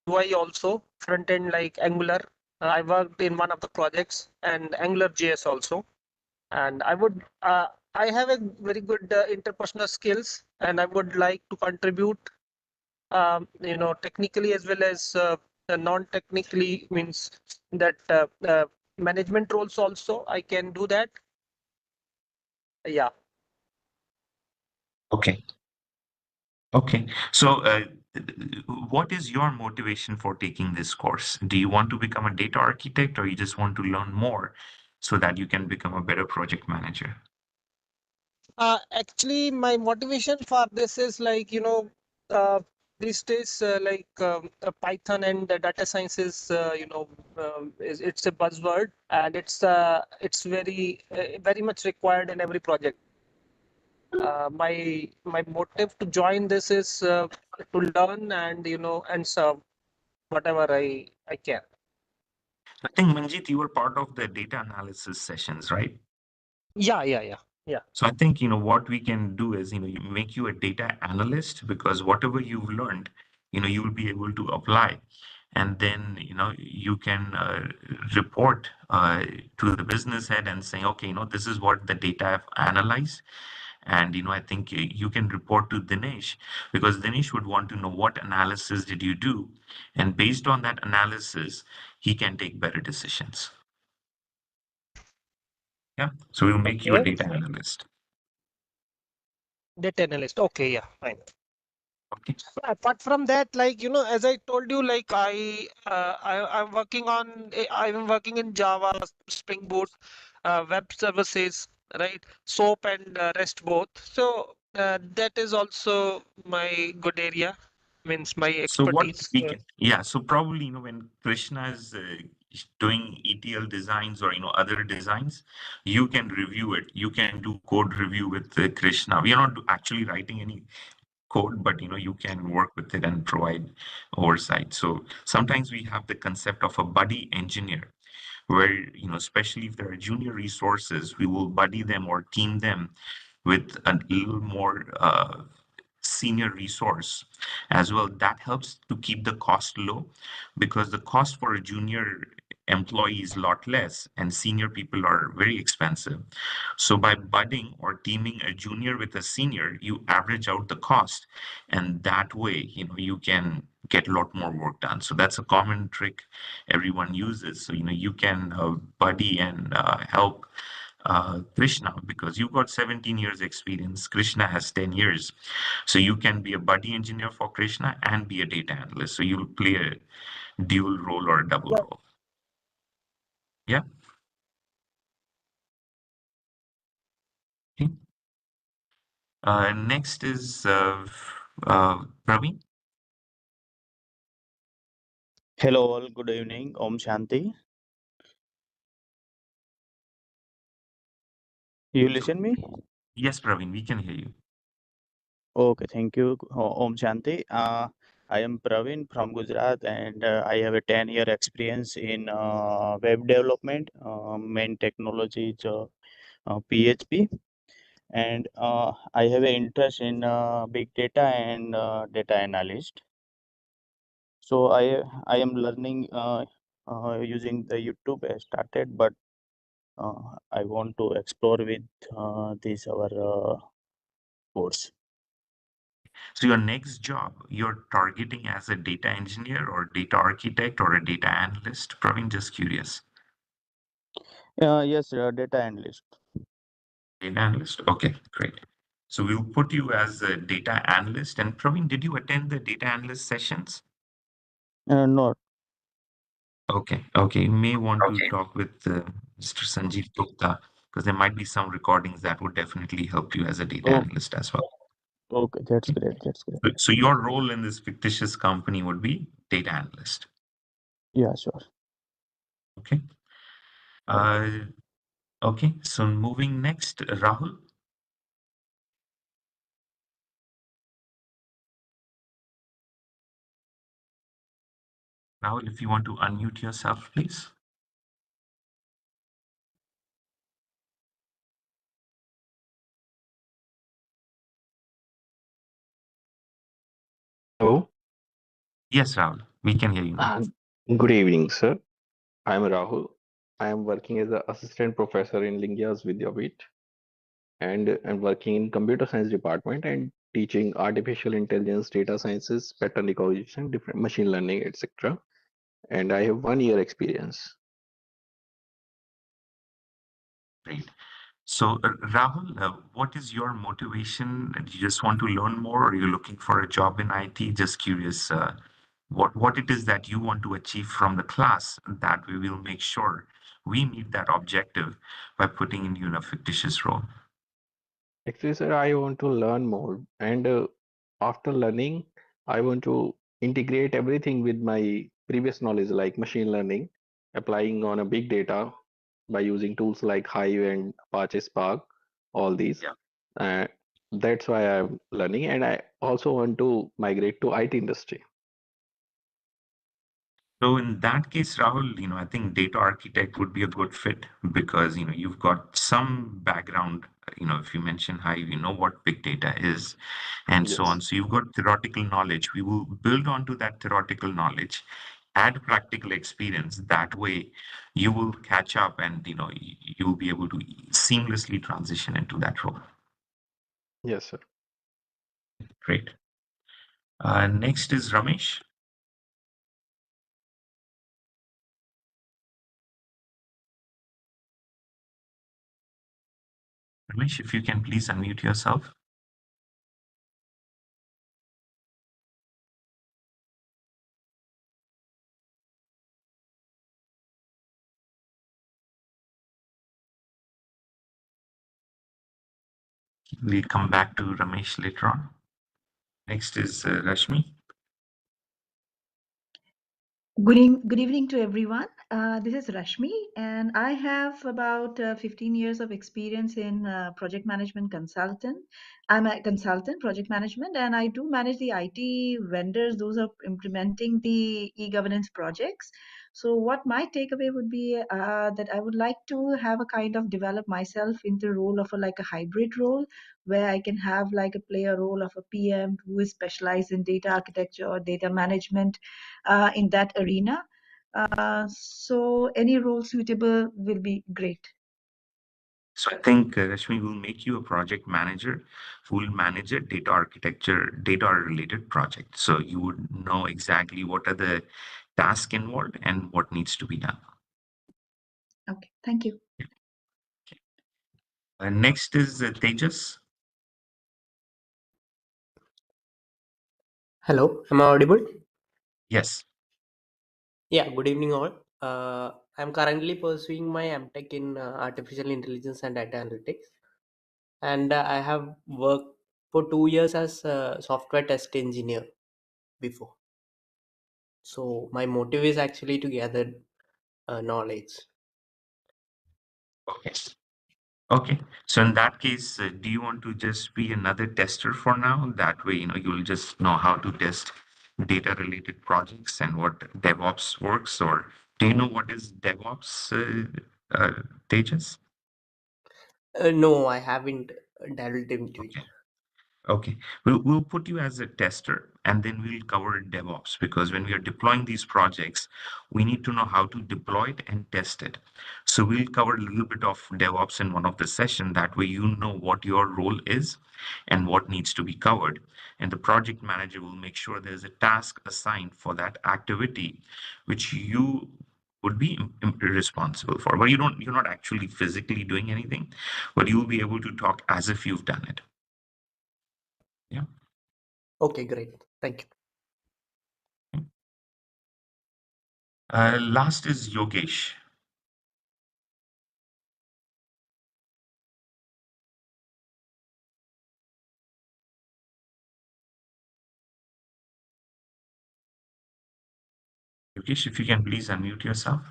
UI also front end like Angular. I worked in one of the projects and Angular JS also, and I have a very good interpersonal skills, and I would like to contribute, technically as well as non-technically, means that management roles also I can do that. Yeah. Okay. Okay. So, what is your motivation for taking this course? Do you want to become a data architect, or you just want to learn more so that you can become a better project manager? Actually, my motivation for this is like, these days, Python and data science is, it's a buzzword, and it's very much required in every project. My motive to join this is to learn and and serve whatever I can. I think, Manjit, you were part of the data analysis sessions, right? Yeah. So I think, what we can do is, you make you a data analyst, because whatever you've learned, you will be able to apply. And then, you can report to the business head and say, okay, this is what the data I've analyzed. And, I think you can report to Dinesh, because Dinesh would want to know what analysis did you do. And based on that analysis, he can take better decisions. Yeah. So we'll make you a Okay. data analyst. Data analyst. Okay, yeah, fine. Okay. Apart from that, like, as I told you, like I'm working in Java, Spring Boot, web services, right? SOAP and REST both. So that is also my good area, means my So what expertise. we can, yeah, so probably, when Krishna is doing ETL designs or, other designs, you can review it. You can do code review with Krishna. We are not actually writing any code, but, you can work with it and provide oversight. So sometimes we have the concept of a buddy engineer, where, especially if there are junior resources, we will buddy them or team them with a little more senior resource as well. That helps to keep the cost low, because the cost for a junior employee is a lot less and senior people are very expensive. So by budding or teaming a junior with a senior, you average out the cost, and that way, you can get a lot more work done. So that's a common trick everyone uses. So, you can buddy and help Krishna, because you've got 17 years experience. Krishna has 10 years. So you can be a buddy engineer for Krishna and be a data analyst. So you'll play a dual role or a double Yeah. role. Yeah. Okay. Next is Praveen. Hello all, good evening. Om Shanti. You So, listen me? yes, Praveen, we can hear you. Okay, thank you. Om Shanti. I am Praveen from Gujarat, and I have a 10-year experience in web development. Main technology is PHP, and I have an interest in big data and data analyst. So I am learning using the YouTube. I started, but I want to explore with this our course. So your next job, you're targeting as a data engineer or data architect or a data analyst? Praveen, just curious. Yes, data analyst. Data analyst. Okay, great. So we'll put you as a data analyst. And Praveen, did you attend the data analyst sessions? Not. Okay. You may want to talk with Mr. Sanjeev Gupta, because there might be some recordings that would definitely help you as a data Oh, analyst as well. okay, that's Okay. great. That's great. So your role in this fictitious company would be data analyst. Yeah, sure. Okay. Okay. Uh, Okay, so moving next, Rahul. Rahul, if you want to unmute yourself, please. Hello. Yes, Rahul, we can hear you now. Good evening, sir. I am Rahul. I am working as an assistant professor in Lingia's Vidyavit, and I'm working in computer science department and teaching artificial intelligence, data sciences, pattern recognition, different machine learning, etc. And I have 1 year experience. Great. So, Rahul, what is your motivation? Do you just want to learn more, or are you looking for a job in IT? Just curious, what it is that you want to achieve from the class, that we will make sure we meet that objective by putting in you in a fictitious role. Actually, sir, I want to learn more, and after learning, I want to integrate everything with my previous knowledge, like machine learning, applying on a big data by using tools like Hive and Apache Spark, all these. Yeah. Uh, that's why I'm learning, and I also want to migrate to IT industry. So in that case, Rahul, I think data architect would be a good fit because, you've got some background, if you mention Hive, you know what big data is and so on. Yes, So you've got theoretical knowledge. We will build onto that theoretical knowledge, add practical experience. That way you will catch up and, you'll be able to seamlessly transition into that role. yes, sir. Great. Next is Ramesh. Ramesh, if you can please unmute yourself. We'll come back to Ramesh later on. Next is Rashmi. Good evening to everyone. This is Rashmi, and I have about 15 years of experience in project management consultant. I'm a consultant, project management, and I do manage the IT vendors. Those are implementing the e-governance projects. So, what my takeaway would be that I would like to have a kind of develop myself into the role of like a hybrid role, where I can have like a play a role of a PM who is specialized in data architecture or data management in that arena. So any role suitable will be great. So I think Rashmi will make you a project manager who will manage a data architecture, data related project. So you would know exactly what are the tasks involved and what needs to be done. Okay, thank you. Next is Tejas. Hello, am I audible? Yes. Yeah, good evening all. I'm currently pursuing my MTech in artificial intelligence and data analytics, and I have worked for 2 years as a software test engineer before. So my motive is actually to gather knowledge. Okay. Okay. So in that case, do you want to just be another tester for now? That way, you'll just know how to test data related projects and what DevOps works, or do you know what is DevOps, Tejas? No, I haven't delved into it. Okay. Okay, we'll put you as a tester and then we'll cover DevOps because when we are deploying these projects, we need to know how to deploy it and test it. So we'll cover a little bit of DevOps in one of the session. That way you know what your role is and what needs to be covered. And the project manager will make sure there's a task assigned for that activity, which you would be responsible for. But you're not actually physically doing anything, but you'll be able to talk as if you've done it. Yeah. Okay, great. Thank you. Last is Yogesh. Yogesh, if you can please unmute yourself.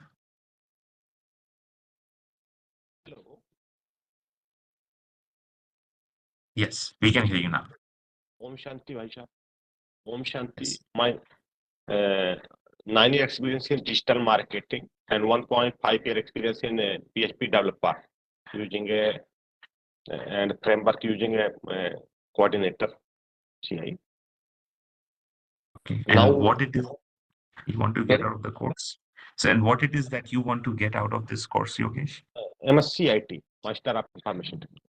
Hello. Yes, we can hear you now. Om Shanti Vaisha. Om Shanti. My 9 year experience in digital marketing and 1.5 year experience in PHP developer using a and framework using a coordinator CI. Okay. Now, And what it is you want to get sorry, out of the course? So, and what it is that you want to get out of this course, Yogesh? MSc IT, Master of Information Technology.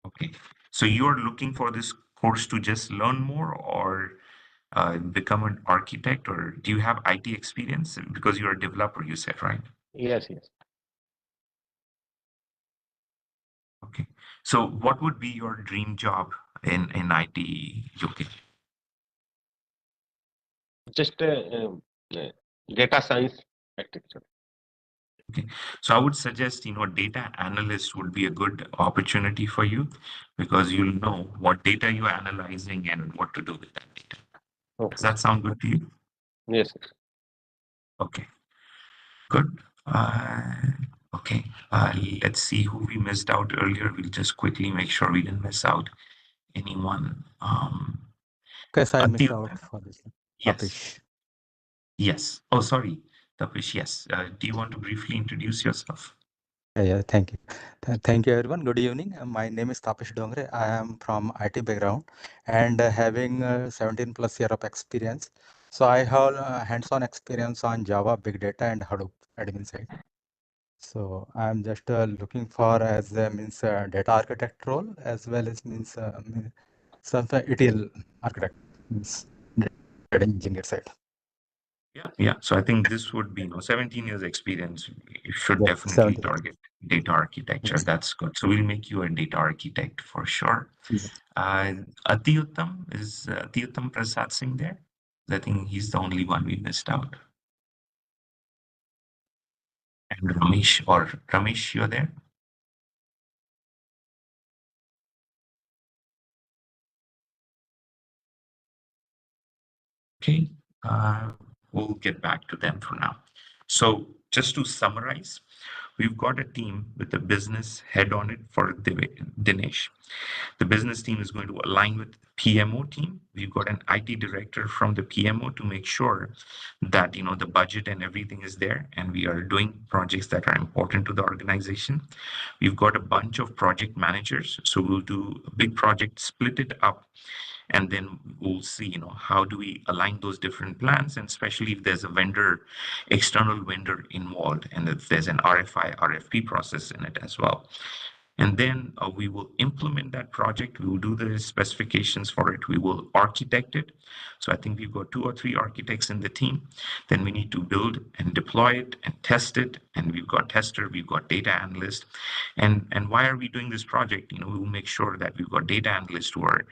Okay. So you are looking for this course to just learn more or become an architect, or do you have IT experience? Because you're a developer, you said, right? Yes, yes. Okay. So what would be your dream job in IT, Yogesh? Just data science architecture. Okay. So I would suggest, data analyst would be a good opportunity for you because you'll know what data you're analyzing and what to do with that data. Does Okay. that sound good to you? Yes. Okay, good. Okay, let's see who we missed out earlier. We'll just quickly make sure we didn't miss out anyone. Guess I missed Atil, out for this. yes, Tapish. yes. Oh, sorry, Tapish, yes. Do you want to briefly introduce yourself? Yeah, thank you. Thank you, everyone. Good evening. My name is Tapish Dongre. I am from IT background and having 17 plus year of experience. So I have hands-on experience on Java, Big Data, and Hadoop admin side. So I'm just looking for as means data architect role as well as means some ETL architect means data engineer side. Yeah. So I think this would be, 17 years experience. You should Yeah, definitely 17. target data architecture. That's good. So we'll make you a data architect for sure. Atiuttam, is Atiuttam Prasad Singh there? I think he's the only one we missed out. And Ramesh, you're there? Okay, we'll get back to them for now. So just to summarize, we've got a team with a business head on it for Dinesh. The business team is going to align with PMO team. We've got an IT director from the PMO to make sure that the budget and everything is there, and we are doing projects that are important to the organization. We've got a bunch of project managers, so we'll do a big project, split it up, and then we'll see how do we align those different plans, and especially if there's a external vendor involved, and if there's an RFP process in it as well. And then we will implement that project. We will do the specifications for it. We will architect it. So I think we've got 2 or 3 architects in the team. Then we need to build and deploy it and test it. And we've got tester, we've got data analyst. And why are we doing this project? We will make sure that we've got data analysts who are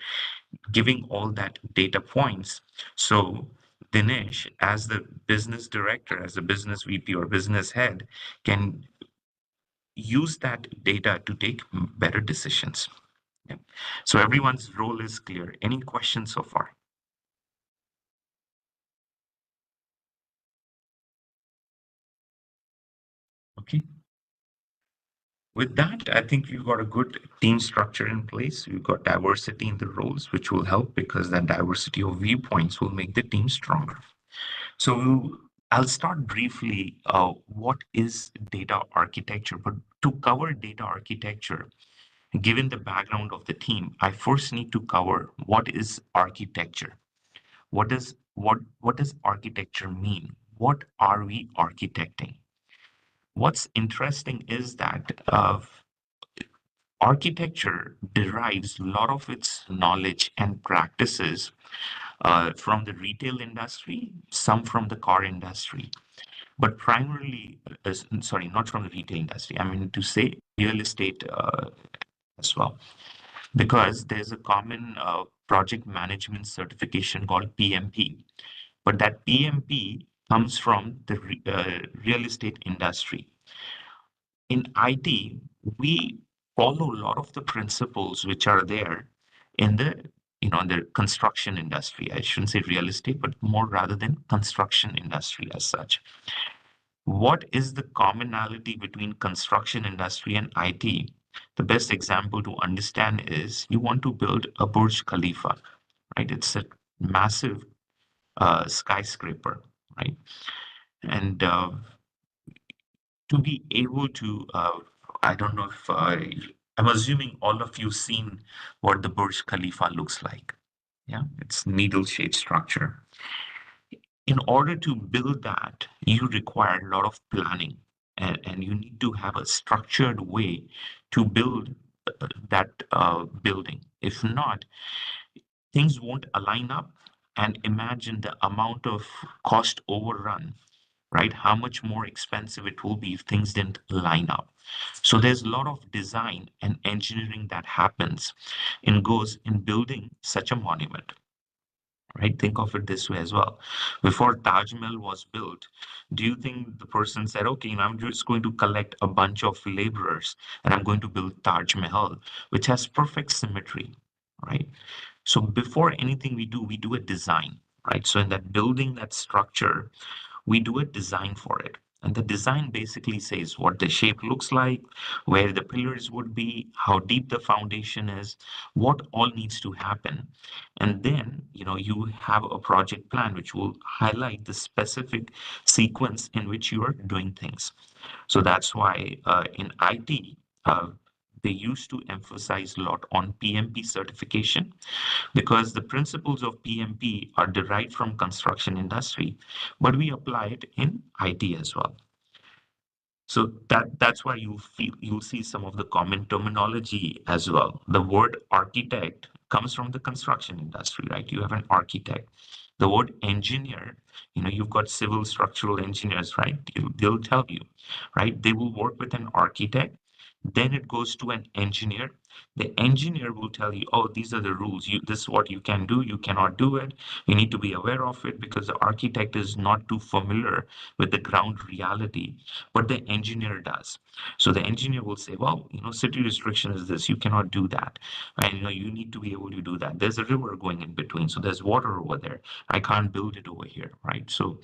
giving all that data points. So Dinesh, as the business director, as a business VP or business head, can use that data to take better decisions. Yeah. So everyone's role is clear. Any questions so far? Okay. With that, I think we've got a good team structure in place. We've got diversity in the roles, which will help because that diversity of viewpoints will make the team stronger. So I'll start briefly. What is data architecture? But to cover data architecture, given the background of the team, I first need to cover what is architecture. What does architecture mean? What are we architecting? What's interesting is that architecture derives a lot of its knowledge and practices from the retail industry, some from the car industry, but primarily, sorry, not from the retail industry. I mean to say real estate as well, because there's a common project management certification called PMP, but that PMP comes from the real estate industry. In IT, we follow a lot of the principles which are there in the construction industry. I shouldn't say real estate, but more rather than construction industry as such. What is the commonality between construction industry and IT? The best example to understand is you want to build a Burj Khalifa, right? It's a massive skyscraper, right? And to be able to, I don't know if I'm assuming all of you seen what the Burj Khalifa looks like. Yeah, it's needle-shaped structure. In order to build that, you require a lot of planning, and you need to have a structured way to build that building. If not, things won't align up. And imagine the amount of cost overrun, right? How much more expensive it will be if things didn't line up. So there's a lot of design and engineering that happens and goes in building such a monument, right? Think of it this way as well. Before Taj Mahal was built, do you think the person said, okay, I'm just going to collect a bunch of laborers and I'm going to build Taj Mahal, which has perfect symmetry, right? So before anything we do a design, right? So in that building, that structure, we do a design for it. And the design basically says what the shape looks like, where the pillars would be, how deep the foundation is, what all needs to happen. And then, you have a project plan which will highlight the specific sequence in which you are doing things. So that's why in IT, they used to emphasize a lot on PMP certification because the principles of PMP are derived from construction industry, but we apply it in IT as well. So that's why you'll see some of the common terminology as well. The word architect comes from the construction industry, right? You have an architect. The word engineer, you've got civil structural engineers, right? They'll tell you, right? They will work with an architect. Then it goes to an engineer. The engineer will tell you, oh, these are the rules. This is what you can do. You cannot do it. You need to be aware of it because the architect is not too familiar with the ground reality, but the engineer does. So the engineer will say, well, city restriction is this. You cannot do that. And, you need to be able to do that. There's a river going in between. So there's water over there. I can't build it over here, right? So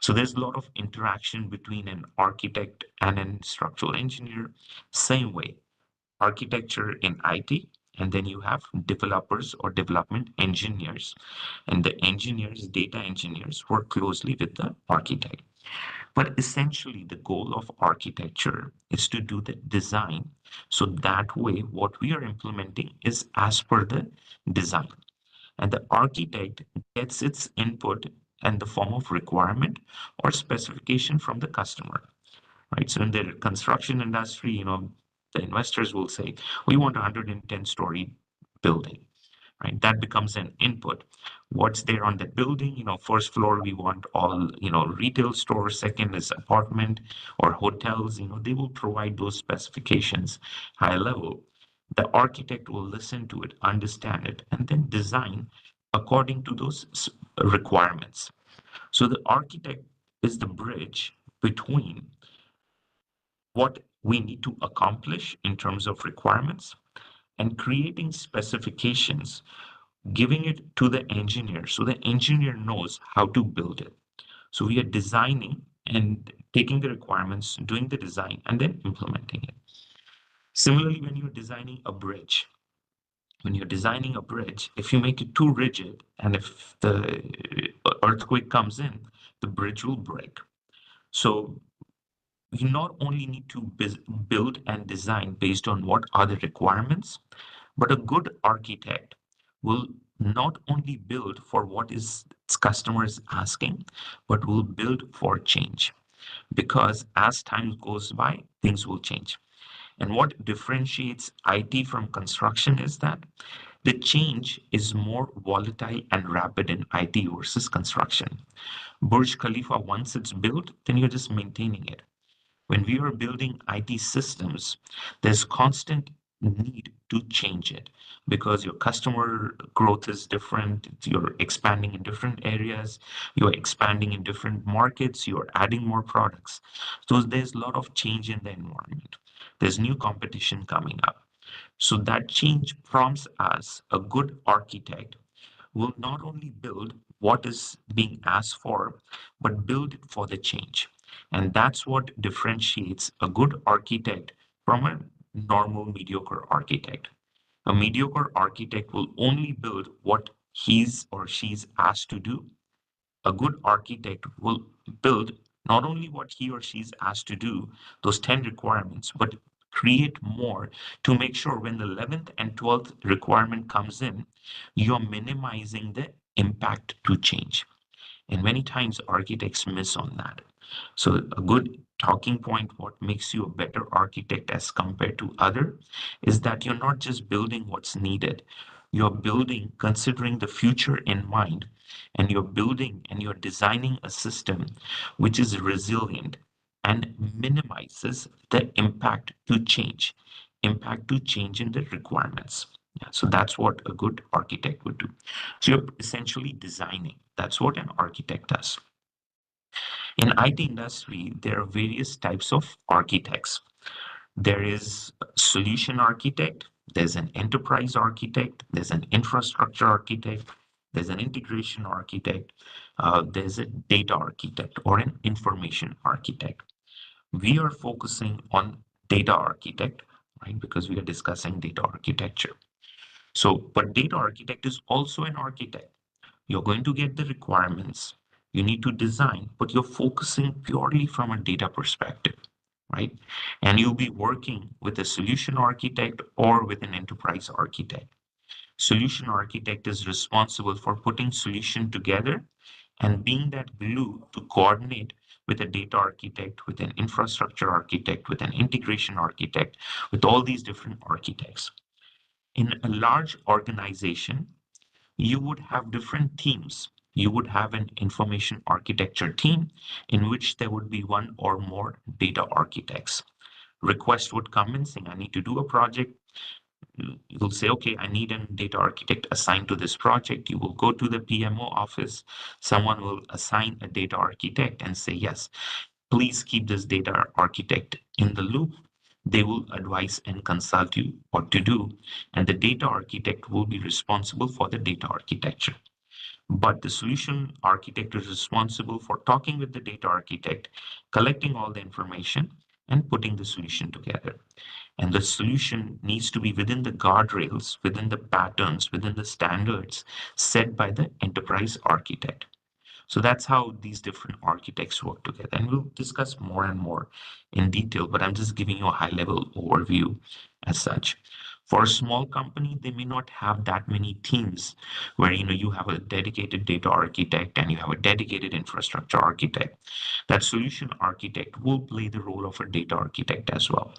there's a lot of interaction between an architect and an structural engineer. Same way, architecture in IT, and then you have developers or development engineers. And the engineers, data engineers, work closely with the architect. But essentially, the goal of architecture is to do the design. So that way, what we are implementing is as per the design. And the architect gets its input in the form of requirement or specification from the customer, right? So in the construction industry, the investors will say, we want a 110-story building, right? That becomes an input. What's there on that building? First floor, we want all, retail stores. Second is apartment or hotels. They will provide those specifications high level. The architect will listen to it, understand it, and then design according to those requirements. So the architect is the bridge between what we need to accomplish in terms of requirements and creating specifications, giving it to the engineer so the engineer knows how to build it. So we are designing and taking the requirements, doing the design, and then implementing it. Similarly, when you're designing a bridge, if you make it too rigid and if the earthquake comes in, the bridge will break. So you not only need to build and design based on what are the requirements, but a good architect will not only build for what is its customers asking, but will build for change. Because as time goes by, things will change. And what differentiates IT from construction is that the change is more volatile and rapid in IT versus construction. Burj Khalifa, once it's built, then you're just maintaining it. When we are building IT systems, there's constant need to change it because your customer growth is different. You're expanding in different areas. You're expanding in different markets. You're adding more products. So there's a lot of change in the environment. There's new competition coming up. So that change prompts us, a good architect will not only build what is being asked for, but build it for the change. And that's what differentiates a good architect from a normal mediocre architect. A mediocre architect will only build what he's or she's asked to do. A good architect will build not only what he or she's asked to do, those 10 requirements, but create more to make sure when the 11th and 12th requirement comes in, you're minimizing the impact to change. And many times architects miss on that. So a good talking point, what makes you a better architect as compared to other, is that you're not just building what's needed. You're building considering the future in mind, and you're building and you're designing a system which is resilient and minimizes the impact to change in the requirements. Yeah, so that's what a good architect would do. So you're essentially designing. That's what an architect does. In IT industry, there are various types of architects. There is a solution architect, there's an enterprise architect, there's an infrastructure architect, there's an integration architect, there's a data architect or an information architect. We are focusing on data architect, right? Because we are discussing data architecture. So, but data architect is also an architect. You're going to get the requirements. You need to design, but you're focusing purely from a data perspective, right? And you'll be working with a solution architect or with an enterprise architect. Solution architect is responsible for putting solution together and being that glue to coordinate with a data architect, with an infrastructure architect, with an integration architect, with all these different architects. In a large organization, you would have different teams. You would have an information architecture team in which there would be one or more data architects. Request would come in saying, I need to do a project. You'll say, okay, I need a data architect assigned to this project. You will go to the PMO office. Someone will assign a data architect and say, yes, please keep this data architect in the loop. They will advise and consult you what to do. And the data architect will be responsible for the data architecture. But the solution architect is responsible for talking with the data architect, collecting all the information, and putting the solution together. And the solution needs to be within the guardrails, within the patterns, within the standards set by the enterprise architect. So that's how these different architects work together. And we'll discuss more and more in detail, but I'm just giving you a high level overview as such. For a small company, they may not have that many teams where you have a dedicated data architect and you have a dedicated infrastructure architect. That solution architect will play the role of a data architect as well.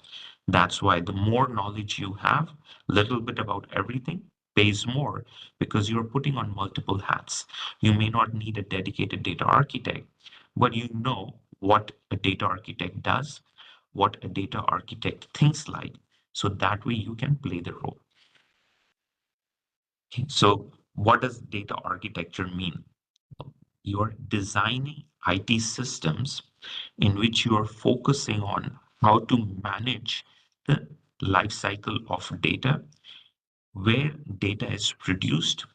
That's why the more knowledge you have, little bit about everything pays more because you're putting on multiple hats. You may not need a dedicated data architect, but you know what a data architect does, what a data architect thinks like, so that way you can play the role. Okay, so what does data architecture mean? You're designing IT systems in which you are focusing on how to manage the life cycle of data, where data is produced,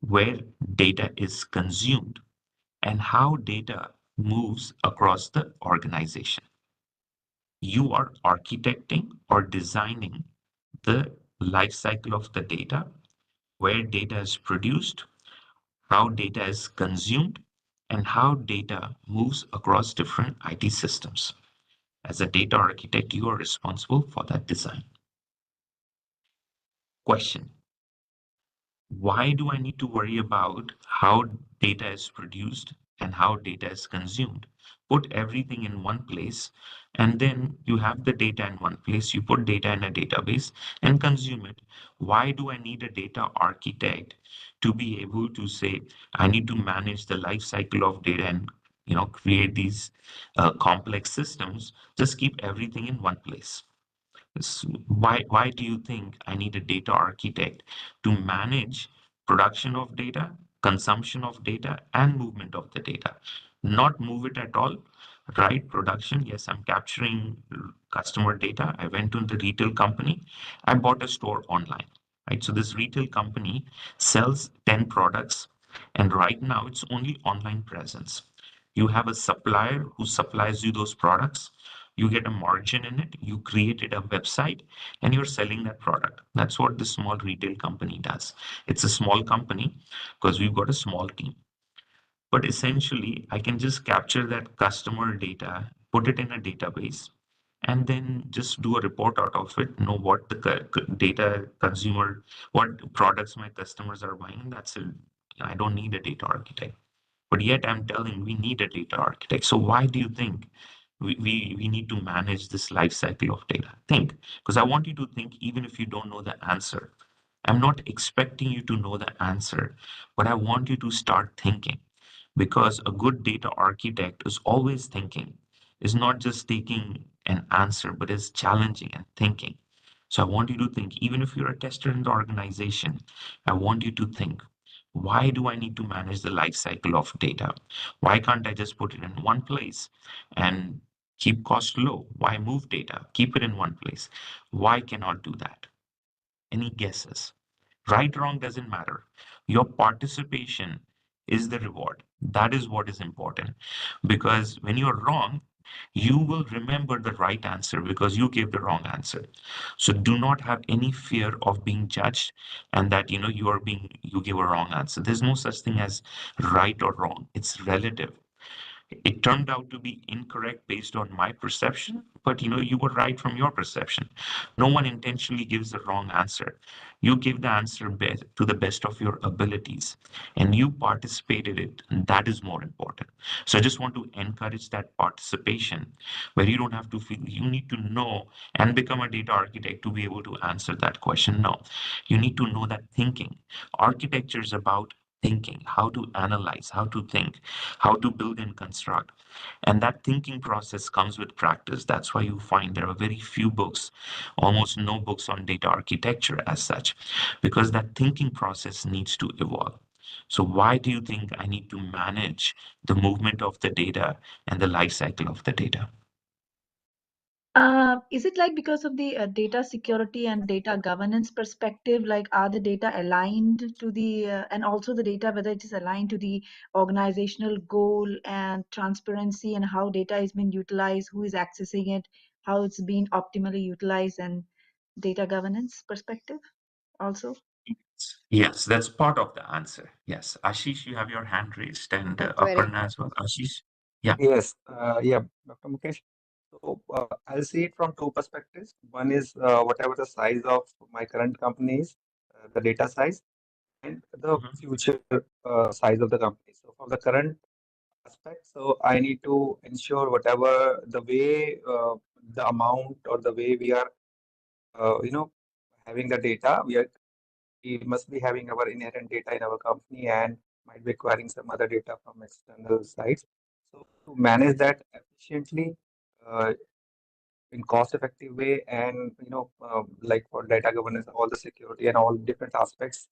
where data is consumed, and how data moves across the organization. You are architecting or designing the life cycle of the data, where data is produced, how data is consumed, and how data moves across different IT systems. As a data architect, you are responsible for that design. Question: why do I need to worry about how data is produced and how data is consumed? Put everything in one place, and then you have the data in one place. You put data in a database and consume it. Why do I need a data architect to be able to say, I need to manage the life cycle of data and create these complex systems? Just keep everything in one place. Why do you think I need a data architect to manage production of data, consumption of data, and movement of the data? Not move it at all, right? Production, yes, I'm capturing customer data. I went to the retail company. I bought a store online, right? So this retail company sells 10 products, and right now it's only online presence. You have a supplier who supplies you those products. You get a margin in it, you created a website, and you're selling that product. That's what the small retail company does. It's a small company because we've got a small team. But essentially, I can just capture that customer data, put it in a database, and then just do a report out of it, know what the data consumer, what products my customers are buying. That's it. I don't need a data architect. But yet I'm telling we need a data architect. So why do you think we need to manage this life cycle of data? Think, because I want you to think even if you don't know the answer. I'm not expecting you to know the answer, but I want you to start thinking, because a good data architect is always thinking, is not just taking an answer, but is challenging and thinking. So I want you to think, even if you're a tester in the organization, I want you to think, why do I need to manage the life cycle of data? Why can't I just put it in one place and keep cost low? Why move data? Keep it in one place. Why cannot do that? Any guesses? Right, wrong doesn't matter. Your participation is the reward. That is what is important. Because when you're wrong, you will remember the right answer because you gave the wrong answer. So do not have any fear of being judged and that you give a wrong answer. There's no such thing as right or wrong. It's relative. It turned out to be incorrect based on my perception, but you were right from your perception. No one intentionally gives the wrong answer. You give the answer to the best of your abilities, and you participated it, and that is more important. So I just want to encourage that participation, where you don't have to feel you need to know and become a data architect to be able to answer that question. No, you need to know that thinking. Architecture is about thinking, how to analyze, how to think, how to build and construct. And that thinking process comes with practice. That's why you find there are very few books, almost no books on data architecture as such, because that thinking process needs to evolve. So why do you think I need to manage the movement of the data and the life cycle of the data? Is it like because of the data security and data governance perspective, like are the data aligned to the, and also the data, whether it is aligned to the organizational goal and transparency and how data is being utilized, who is accessing it, how it's being optimally utilized, and data governance perspective also? Yes, that's part of the answer. Yes. Ashish, you have your hand raised, and That's very Aparna as well. Ashish? Yeah. Yes, yeah, Dr. Mukesh. So I'll see it from two perspectives. One is whatever the size of my current company is, the data size, and the Mhm. future size of the company. So from the current aspect, so I need to ensure whatever the way, the amount or the way we are, having the data, we must be having our inherent data in our company and might be acquiring some other data from external sites. So to manage that efficiently, uh, in cost effective way, and like for data governance, all the security and all different aspects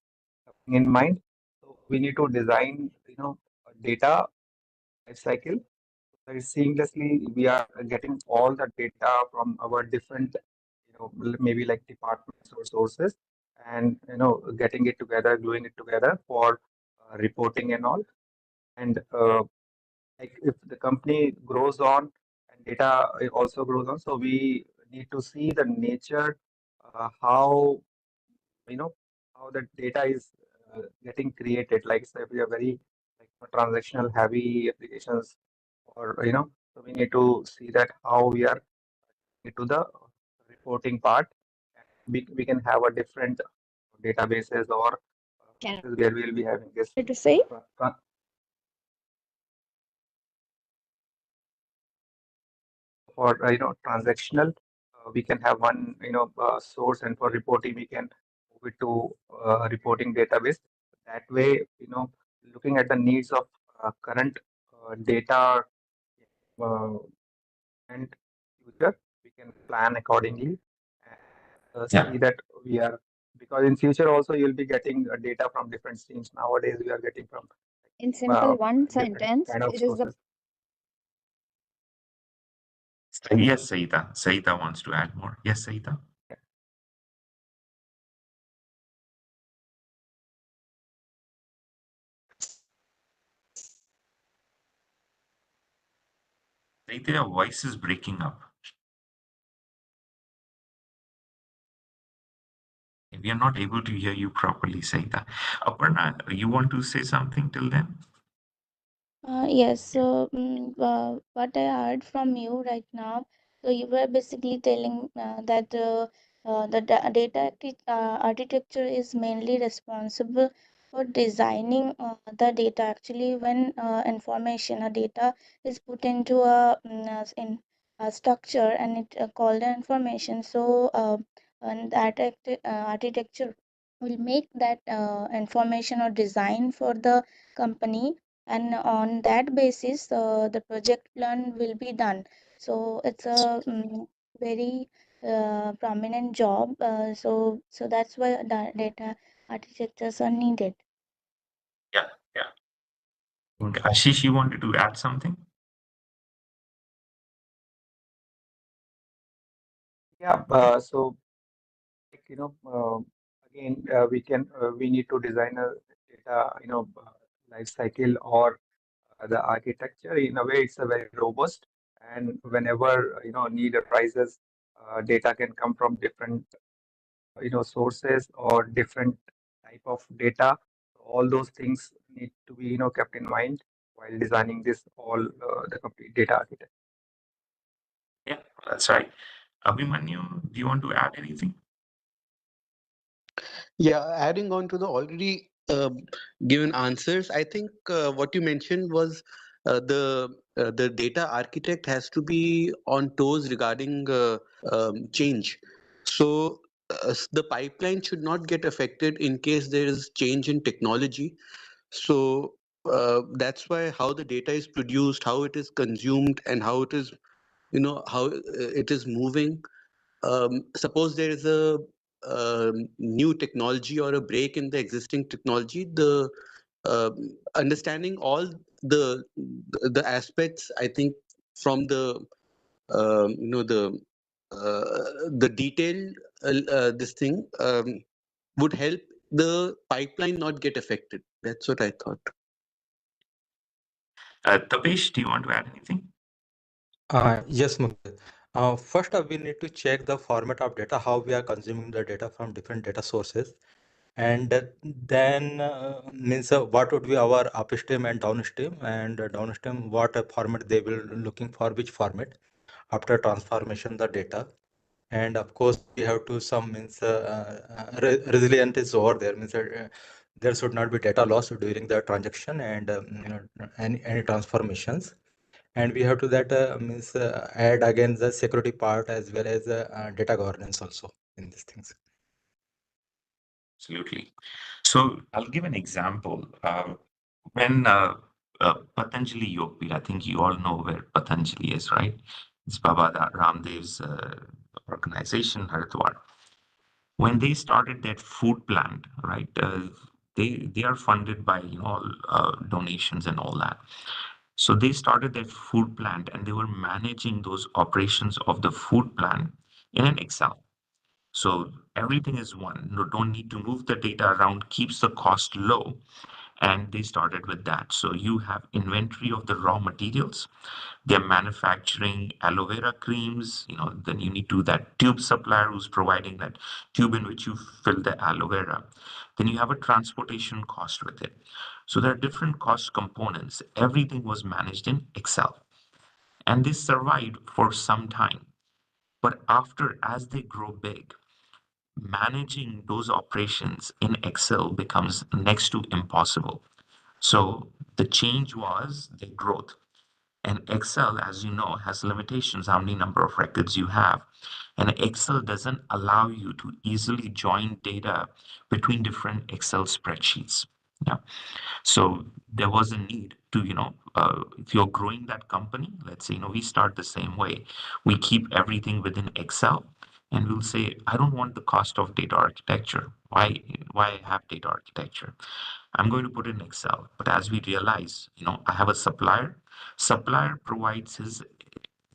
in mind, so we need to design a data life cycle very seamlessly. We are getting all the data from our different maybe like departments or sources, and getting it together, gluing it together for reporting and all. And like if the company grows on and data also grows on, so we need to see the nature, how how the data is getting created. Like so if we are very like transactional heavy applications, or so we need to see that how we are into the reporting part. We can have a different databases or can places where we'll be having this To say? tra- for transactional. We can have one source, and for reporting we can move it to reporting database. That way, looking at the needs of current data uh, and future, we can plan accordingly and Yeah. see that we are, because in future also you'll be getting data from different streams. Nowadays we are getting from in uh, simple one different sentence, kind of it is the sources. Yes, Saita. Saita wants to add more. Yes, Saita. Saita, your voice is breaking up. We are not able to hear you properly, Saida. Aparna, you want to say something till then? Yes, so what I heard from you right now, so you were basically telling that the architecture is mainly responsible for designing the data. Actually, when information or data is put into in a structure and it called the information, so and that architecture will make that information or design for the company, and on that basis the project plan will be done. So it's a very prominent job, so that's why the data architectures are needed. Yeah, yeah. Okay. Ashish, you wanted to add something? Yeah, so like, again, we need to design a data, life cycle or the architecture. In a way, it's a very robust, and whenever need arises, data can come from different sources or different type of data. All those things need to be kept in mind while designing this all the complete data architecture. Yeah, that's right. Abhimanyu, do you want to add anything? Yeah, adding on to the already given answers, I think what you mentioned was the data architect has to be on toes regarding change. So the pipeline should not get affected in case there is change in technology. So that's why how the data is produced, how it is consumed, and how it is, how it is moving. Suppose there is a new technology or a break in the existing technology, the understanding all the the aspects, I think, from the the detail, this thing would help the pipeline not get affected. That's what I thought. Tapesh, do you want to add anything? Yes, Mukesh. First, we need to check the format of data, how we are consuming the data from different data sources. And then means what would be our upstream and downstream, and downstream what format they will looking for, which format after transformation the data. And of course we have to some means resilient is over there, means there should not be data loss during the transaction and any transformations. And we have to that means add again the security part as well as data governance also in these things. Absolutely. So I'll give an example. When Patanjali Yogi, I think you all know where Patanjali is, right? It's Ramdev's organization, Haridwar. When they started that food plant, right? They are funded by all donations and all that. So they started that food plant and they were managing those operations of the food plant in an Excel. So everything is one. No, don't need to move the data around, keeps the cost low. And they started with that. So you have inventory of the raw materials. They're manufacturing aloe vera creams. Then you need to that tube supplier who's providing that tube in which you fill the aloe vera. Then you have a transportation cost with it. So there are different cost components. Everything was managed in Excel. And they survived for some time. But after, as they grow big, managing those operations in Excel becomes next to impossible. So the change was the growth. And Excel, as you know, has limitations how many number of records you have. And Excel doesn't allow you to easily join data between different Excel spreadsheets. Yeah. So there was a need to, if you're growing that company, let's say, we start the same way. We keep everything within Excel and we'll say, I don't want the cost of data architecture. Why have data architecture? I'm going to put in Excel. But as we realize, I have a supplier. Supplier provides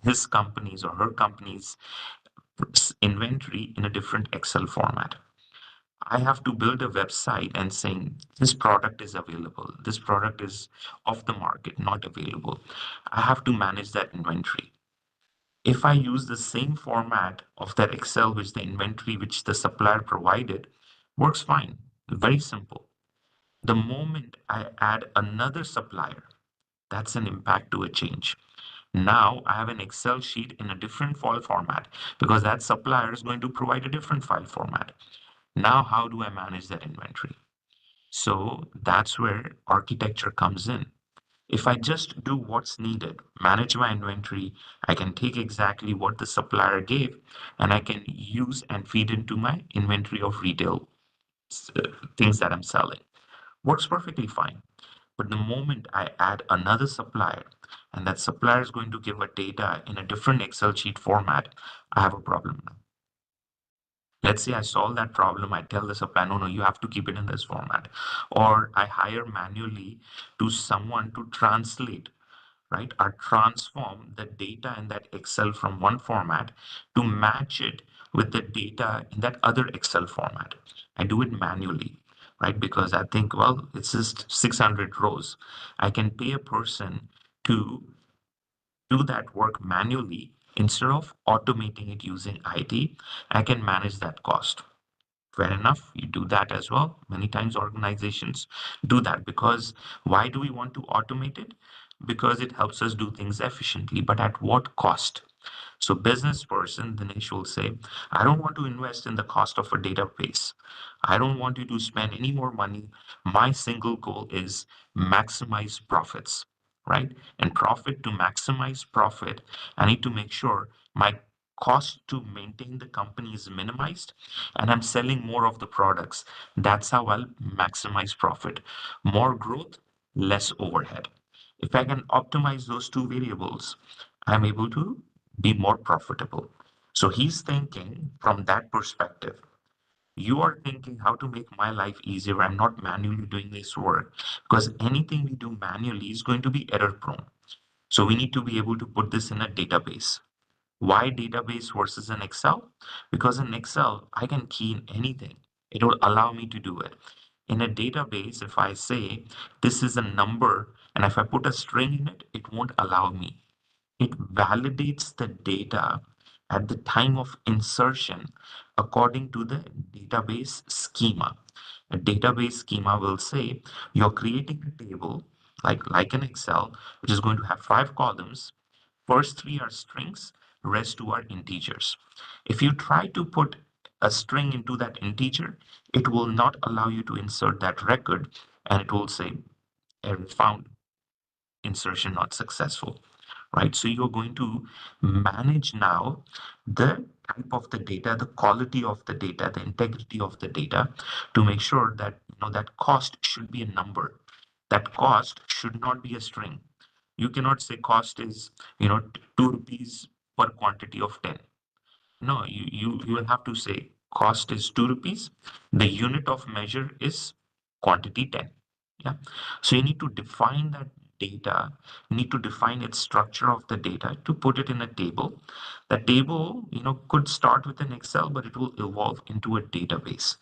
his company's or her company's inventory in a different Excel format. I have to build a website and saying this product is available, this product is off the market, not available. I have to manage that inventory. If I use the same format of that Excel, which the inventory which the supplier provided, Works fine. Very simple. The moment I add another supplier, that's an impact to a change. Now I have an Excel sheet in a different file format because that supplier is going to provide a different file format. Now, how do I manage that inventory? So that's where architecture comes in. If I just do what's needed, manage my inventory, I can take exactly what the supplier gave and I can use and feed into my inventory of retail things that I'm selling. Works perfectly fine. But the moment I add another supplier and that supplier is going to give a data in a different Excel sheet format, I have a problem now. Let's say I solve that problem. I tell the supplier, no, you have to keep it in this format. Or I hire manually to someone to translate, right, or transform the data in that Excel from one format to match it with the data in that other Excel format. I do it manually, right? Because I think, well, it's just 600 rows. I can pay a person to do that work manually instead of automating it using IT. I can manage that cost. Fair enough, you do that as well. Many times organizations do that because why do we want to automate it? Because it helps us do things efficiently, but at what cost? So business person, Dinesh will say, I don't want to invest in the cost of a database. I don't want you to spend any more money. My single goal is maximize profits, right? And profit to maximize profit, I need to make sure my cost to maintain the company is minimized and I'm selling more of the products. That's how I'll maximize profit. More growth, less overhead. If I can optimize those two variables, I'm able to be more profitable. So he's thinking from that perspective. You are thinking how to make my life easier. I'm not manually doing this work because anything we do manually is going to be error prone. So we need to be able to put this in a database. Why database versus an Excel? Because in Excel, I can key in anything. It will allow me to do it. In a database, if I say this is a number and if I put a string in it, it won't allow me. It validates the data at the time of insertion according to the database schema. A database schema will say you're creating a table like an Excel, which is going to have 5 columns. First 3 are strings, rest 2 are integers. If you try to put a string into that integer, it will not allow you to insert that record and it will say error found, insertion not successful, right? So you're going to manage now the type of the data, the quality of the data, the integrity of the data to make sure that that cost should be a number. That cost should not be a string. You cannot say cost is 2 rupees per quantity of 10. No, you will have to say cost is 2 rupees. The unit of measure is quantity 10. Yeah. So you need to define that data. You need to define its structure of the data to put it in a table. The table, could start with an Excel, but it will evolve into a database.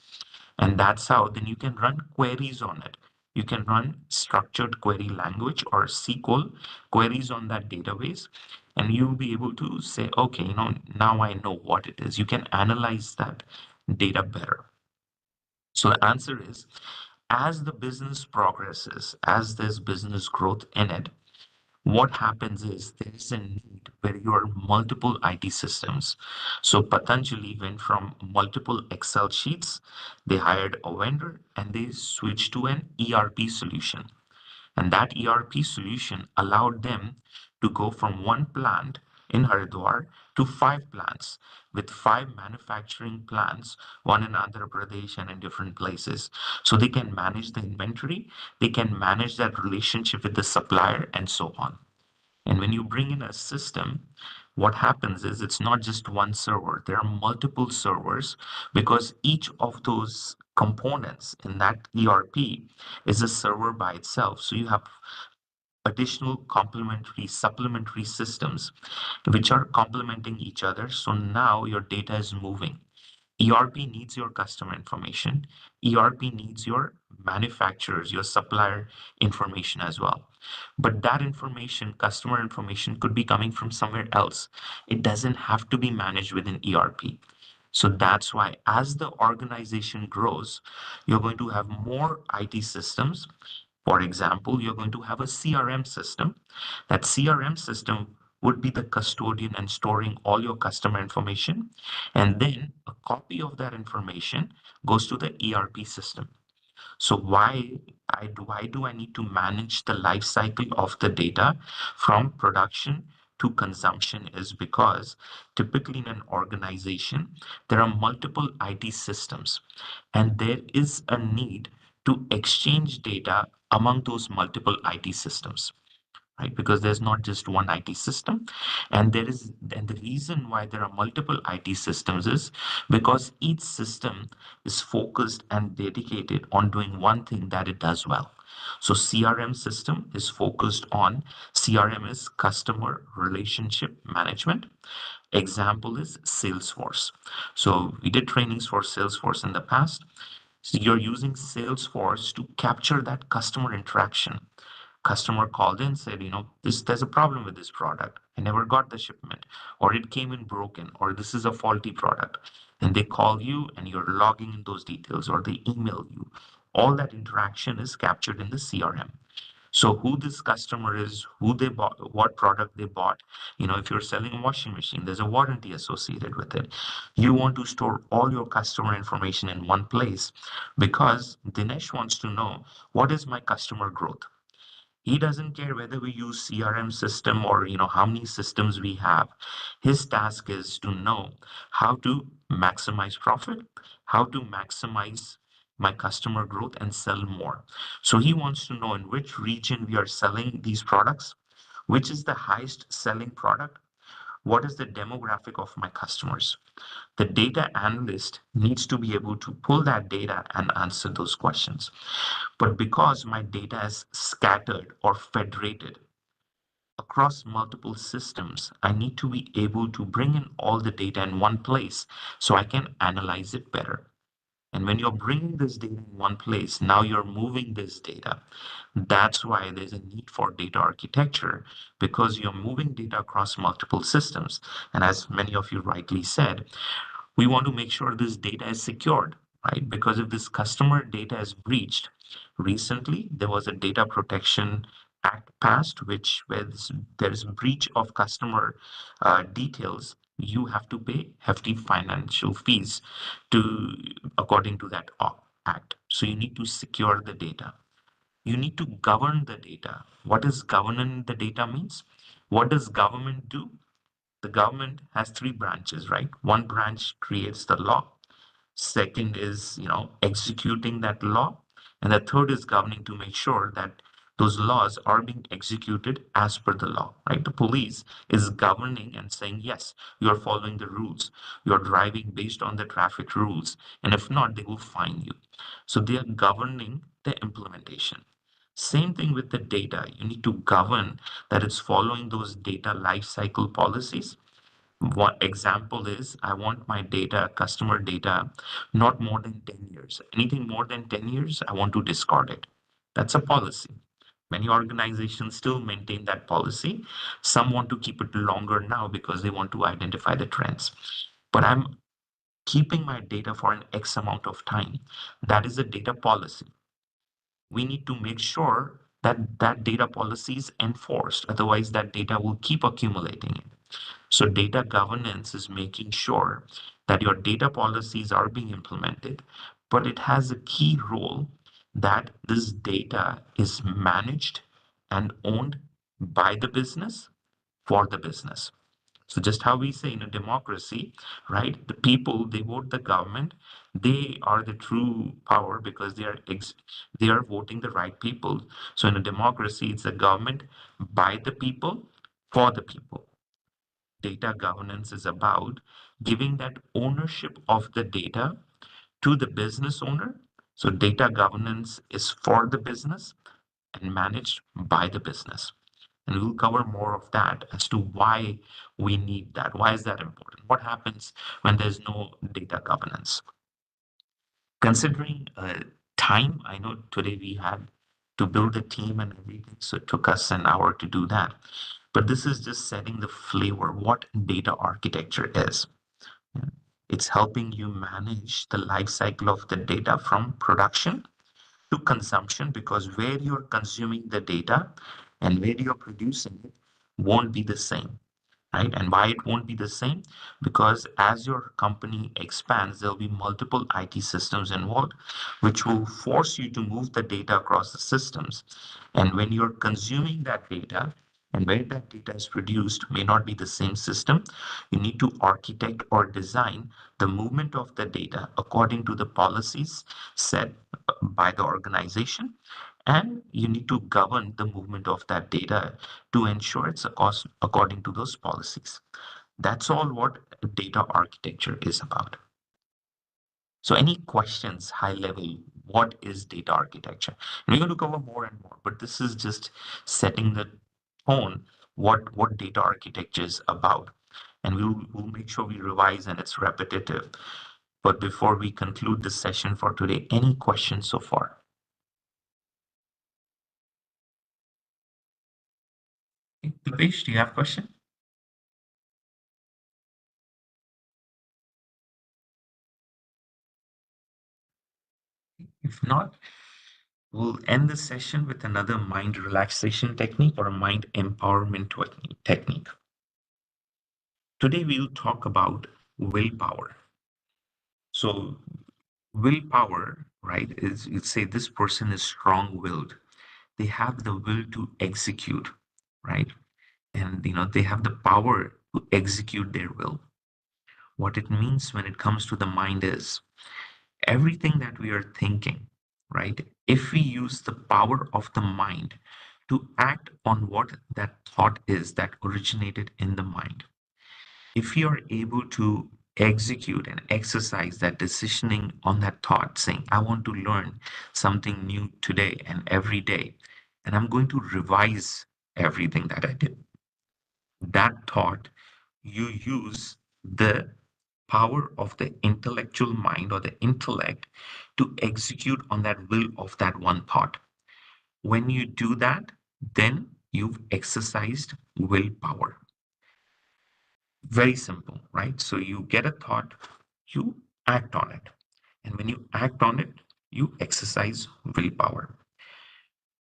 And that's how then you can run queries on it. You can run structured query language or SQL queries on that database, and you'll be able to say, okay, now I know what it is. You can analyze that data better. So the answer is, as the business progresses, as there's business growth in it, what happens is there is a need where you are multiple IT systems. So Patanjali went from multiple Excel sheets, they hired a vendor and they switched to an ERP solution. And that ERP solution allowed them to go from one plant in Haridwar to 5 plants with 5 manufacturing plants, one in Andhra Pradesh and in different places. So they can manage the inventory, they can manage that relationship with the supplier, and so on. And when you bring in a system, what happens is it's not just one server, there are multiple servers because each of those components in that ERP is a server by itself. So you have additional complementary, supplementary systems which are complementing each other. So now your data is moving. ERP needs your customer information. ERP needs your manufacturers, your supplier information as well. But that information, customer information, could be coming from somewhere else. It doesn't have to be managed within ERP. So that's why as the organization grows, you're going to have more IT systems. For example, you're going to have a CRM system. That CRM system would be the custodian and storing all your customer information. And then a copy of that information goes to the ERP system. So why do I need to manage the life cycle of the data from production to consumption is because typically in an organization, there are multiple IT systems and there is a need to exchange data among those multiple IT systems, right? Because there's not just one IT system, and the reason why there are multiple IT systems is because each system is focused and dedicated on doing one thing that it does well. So CRM system is focused on CRM is customer relationship management. Example is Salesforce. So we did trainings for Salesforce in the past. So you're using Salesforce to capture that customer interaction. Customer called in, said, there's a problem with this product. I never got the shipment, or it came in broken, or this is a faulty product. And they call you and you're logging in those details, or they email you. All that interaction is captured in the CRM. So who this customer is, who they bought, what product they bought. If you're selling a washing machine, there's a warranty associated with it. You want to store all your customer information in one place because Dinesh wants to know what is my customer growth. He doesn't care whether we use CRM system or how many systems we have. His task is to know how to maximize profit, how to maximize my customer growth and sell more. So he wants to know in which region we are selling these products, which is the highest selling product, what is the demographic of my customers. The data analyst needs to be able to pull that data and answer those questions. But because my data is scattered or federated across multiple systems, I need to be able to bring in all the data in one place so I can analyze it better. And when you're bringing this data in one place, now you're moving this data. That's why there's a need for data architecture because you're moving data across multiple systems. And as many of you rightly said, we want to make sure this data is secured, right? Because if this customer data is breached, recently there was a data protection act passed, which where there's breach of customer details, you have to pay hefty financial fees to according to that act. So you need to secure the data. You need to govern the data. What does governing the data means? What does government do? The government has three branches, right? One branch creates the law. Second is, executing that law. And the third is governing to make sure that those laws are being executed as per the law, right? The police is governing and saying, yes, you are following the rules. You're driving based on the traffic rules. And if not, they will fine you. So they are governing the implementation. Same thing with the data. You need to govern that it's following those data lifecycle policies. One example is I want my data, customer data, not more than 10 years. Anything more than 10 years, I want to discard it. That's a policy. Many organizations still maintain that policy. Some want to keep it longer now because they want to identify the trends. But I'm keeping my data for an X amount of time. That is a data policy. We need to make sure that that data policy is enforced. Otherwise, that data will keep accumulating. So data governance is making sure that your data policies are being implemented, but it has a key role that this data is managed and owned by the business for the business. So just how we say in a democracy, right? The people, they vote the government. They are the true power because they are voting the right people. So in a democracy, it's a government by the people for the people. Data governance is about giving that ownership of the data to the business owner. So data governance is for the business and managed by the business. And we'll cover more of that as to why we need that. Why is that important? What happens when there's no data governance? Considering time, I know today we had to build a team and everything, so it took us an hour to do that. But this is just setting the flavor what data architecture is. It's helping you manage the life cycle of the data from production to consumption, because where you're consuming the data and where you're producing it won't be the same, right? And why it won't be the same? Because as your company expands, there'll be multiple IT systems involved, which will force you to move the data across the systems. And when you're consuming that data, and where that data is produced may not be the same system, you need to architect or design the movement of the data according to the policies set by the organization, and you need to govern the movement of that data to ensure it's according to those policies. That's all what data architecture is about. So any questions, high level, what is data architecture? And we're going to cover more and more, but this is just setting the tone, what data architecture is about. And we'll make sure we revise and it's repetitive. But before we conclude the session for today, any questions so far? Dipesh, do you have a question? If not, we'll end the session with another mind relaxation technique or a mind empowerment technique. Today, we'll talk about willpower. So, willpower, right, is you'd say this person is strong willed. They have the will to execute, right? And, they have the power to execute their will. What it means when it comes to the mind is everything that we are thinking, right? If we use the power of the mind to act on what that thought is that originated in the mind, if you are able to execute and exercise that decisioning on that thought, saying, I want to learn something new today and every day, and I'm going to revise everything that I did, that thought, you use the power of the intellectual mind or the intellect to execute on that will of that one thought. When you do that, then you've exercised willpower. Very simple, right? So you get a thought, you act on it. And when you act on it, you exercise willpower.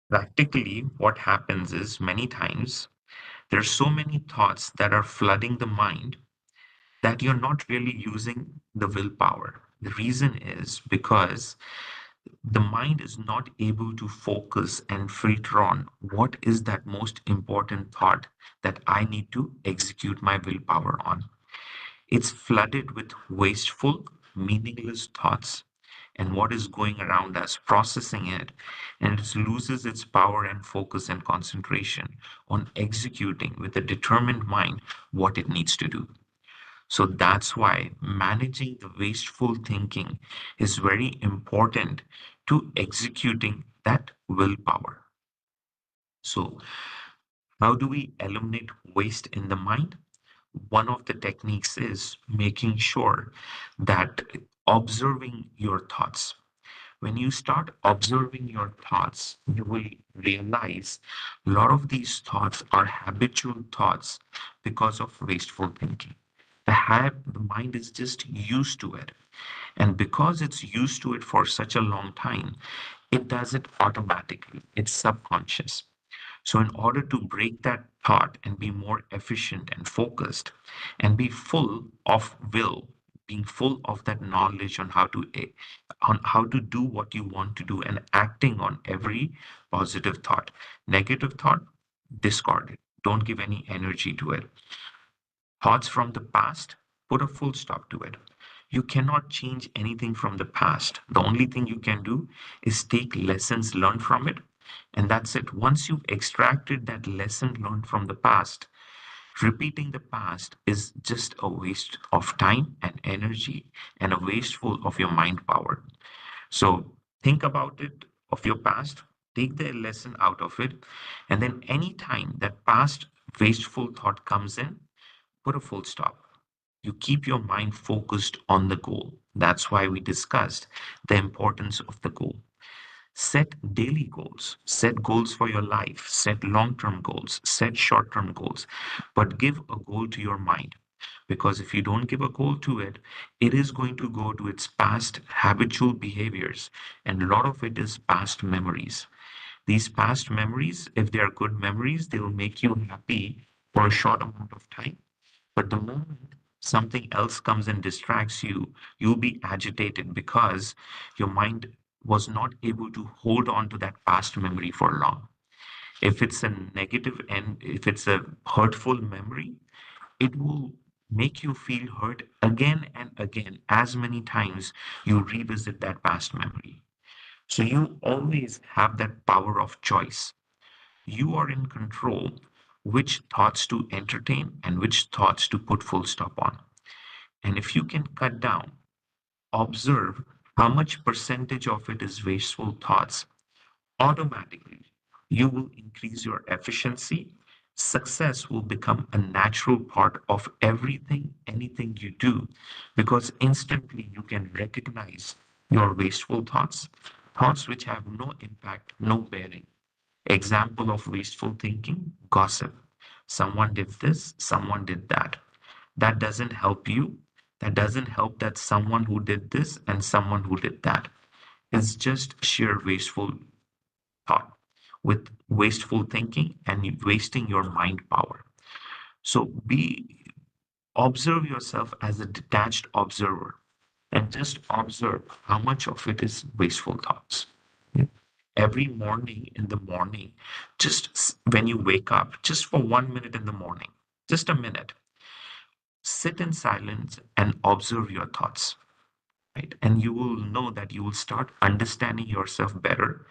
Practically, what happens is many times there's so many thoughts that are flooding the mind that you're not really using the willpower. The reason is because the mind is not able to focus and filter on what is that most important thought that I need to execute my willpower on. It's flooded with wasteful, meaningless thoughts and what is going around us, processing it, and it loses its power and focus and concentration on executing with a determined mind what it needs to do. So that's why managing the wasteful thinking is very important to executing that willpower. So, how do we eliminate waste in the mind? One of the techniques is making sure that observing your thoughts. When you start observing your thoughts, you will realize a lot of these thoughts are habitual thoughts because of wasteful thinking. The mind is just used to it. And because it's used to it for such a long time, it does it automatically. It's subconscious. So, in order to break that thought and be more efficient and focused and be full of will, being full of that knowledge on how to do what you want to do and acting on every positive thought. Negative thought, discard it. Don't give any energy to it. Thoughts from the past, put a full stop to it. You cannot change anything from the past. The only thing you can do is take lessons learned from it, and that's it. Once you've extracted that lesson learned from the past, repeating the past is just a waste of time and energy and a wasteful of your mind power. So think about it of your past, take the lesson out of it, and then anytime that past wasteful thought comes in, put a full stop. You keep your mind focused on the goal. That's why we discussed the importance of the goal. Set daily goals, set goals for your life, set long term goals, set short term goals, but give a goal to your mind. Because if you don't give a goal to it, it is going to go to its past habitual behaviors, and a lot of it is past memories. These past memories, if they are good memories, they will make you happy for a short amount of time. But the moment something else comes and distracts you, you'll be agitated because your mind was not able to hold on to that past memory for long. If it's a negative and if it's a hurtful memory, it will make you feel hurt again and again as many times you revisit that past memory. So you always have that power of choice. You are in control which thoughts to entertain and which thoughts to put full stop on. And if you can cut down, observe how much percentage of it is wasteful thoughts, automatically you will increase your efficiency. Success will become a natural part of everything, anything you do, because instantly you can recognize your wasteful thoughts, thoughts which have no impact, no bearing. Example of wasteful thinking, gossip. Someone did this, someone did that. That doesn't help you. That doesn't help that someone who did this and someone who did that. It's just sheer wasteful thought with wasteful thinking and wasting your mind power. So observe yourself as a detached observer and just observe how much of it is wasteful thoughts. Yeah. Every morning in the morning, when you wake up, just for 1 minute in the morning, just a minute, sit in silence and observe your thoughts, right? And you will know that you will start understanding yourself better.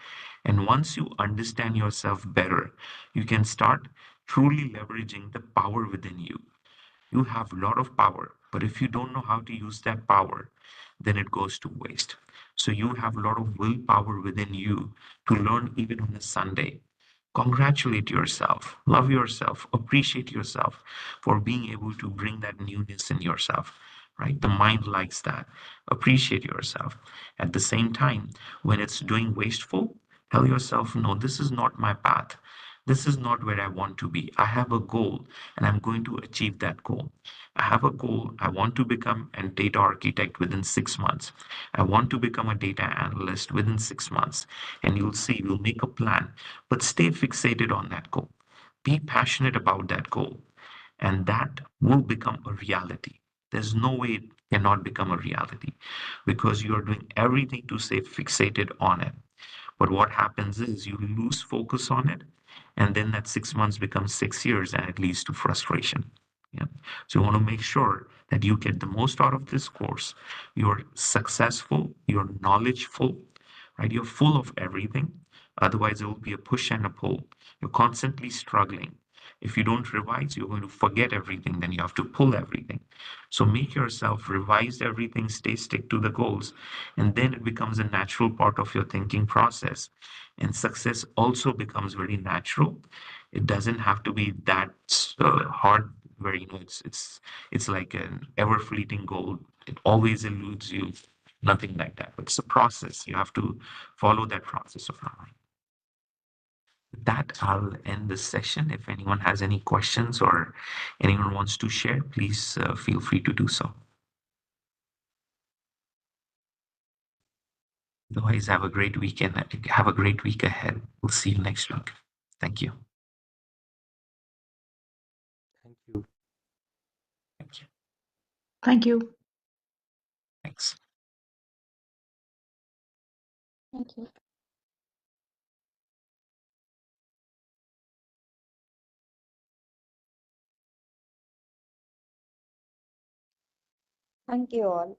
And once you understand yourself better, you can start truly leveraging the power within you. You have a lot of power, but if you don't know how to use that power, then it goes to waste. So you have a lot of willpower within you to learn even on a Sunday. Congratulate yourself, love yourself, appreciate yourself for being able to bring that newness in yourself, right? The mind likes that. Appreciate yourself. At the same time, when it's doing wasteful, tell yourself, no, this is not my path. This is not where I want to be. I have a goal and I'm going to achieve that goal. I have a goal. I want to become a data architect within 6 months. I want to become a data analyst within 6 months. And you'll see, you'll make a plan, but stay fixated on that goal. Be passionate about that goal, and that will become a reality. There's no way it cannot become a reality because you are doing everything to stay fixated on it. But what happens is you lose focus on it, and then that 6 months becomes 6 years, and it leads to frustration. Yeah. So you want to make sure that you get the most out of this course. You're successful, you're knowledgeful, right? You're full of everything. Otherwise, it will be a push and a pull. You're constantly struggling. If you don't revise, you're going to forget everything. Then you have to pull everything. So make yourself revise everything, stick to the goals, and then it becomes a natural part of your thinking process. And success also becomes very natural. It doesn't have to be that hard, where it's like an ever fleeting goal. It always eludes you. Nothing like that. It's a process. You have to follow that process of learning. With that, I'll end this session. If anyone has any questions or anyone wants to share, please feel free to do so. Otherwise, have a great weekend. Have a great week ahead. We'll see you next week. Thank you. Thank you. Thank you. Thank you. Thanks. Thank you. Thank you all.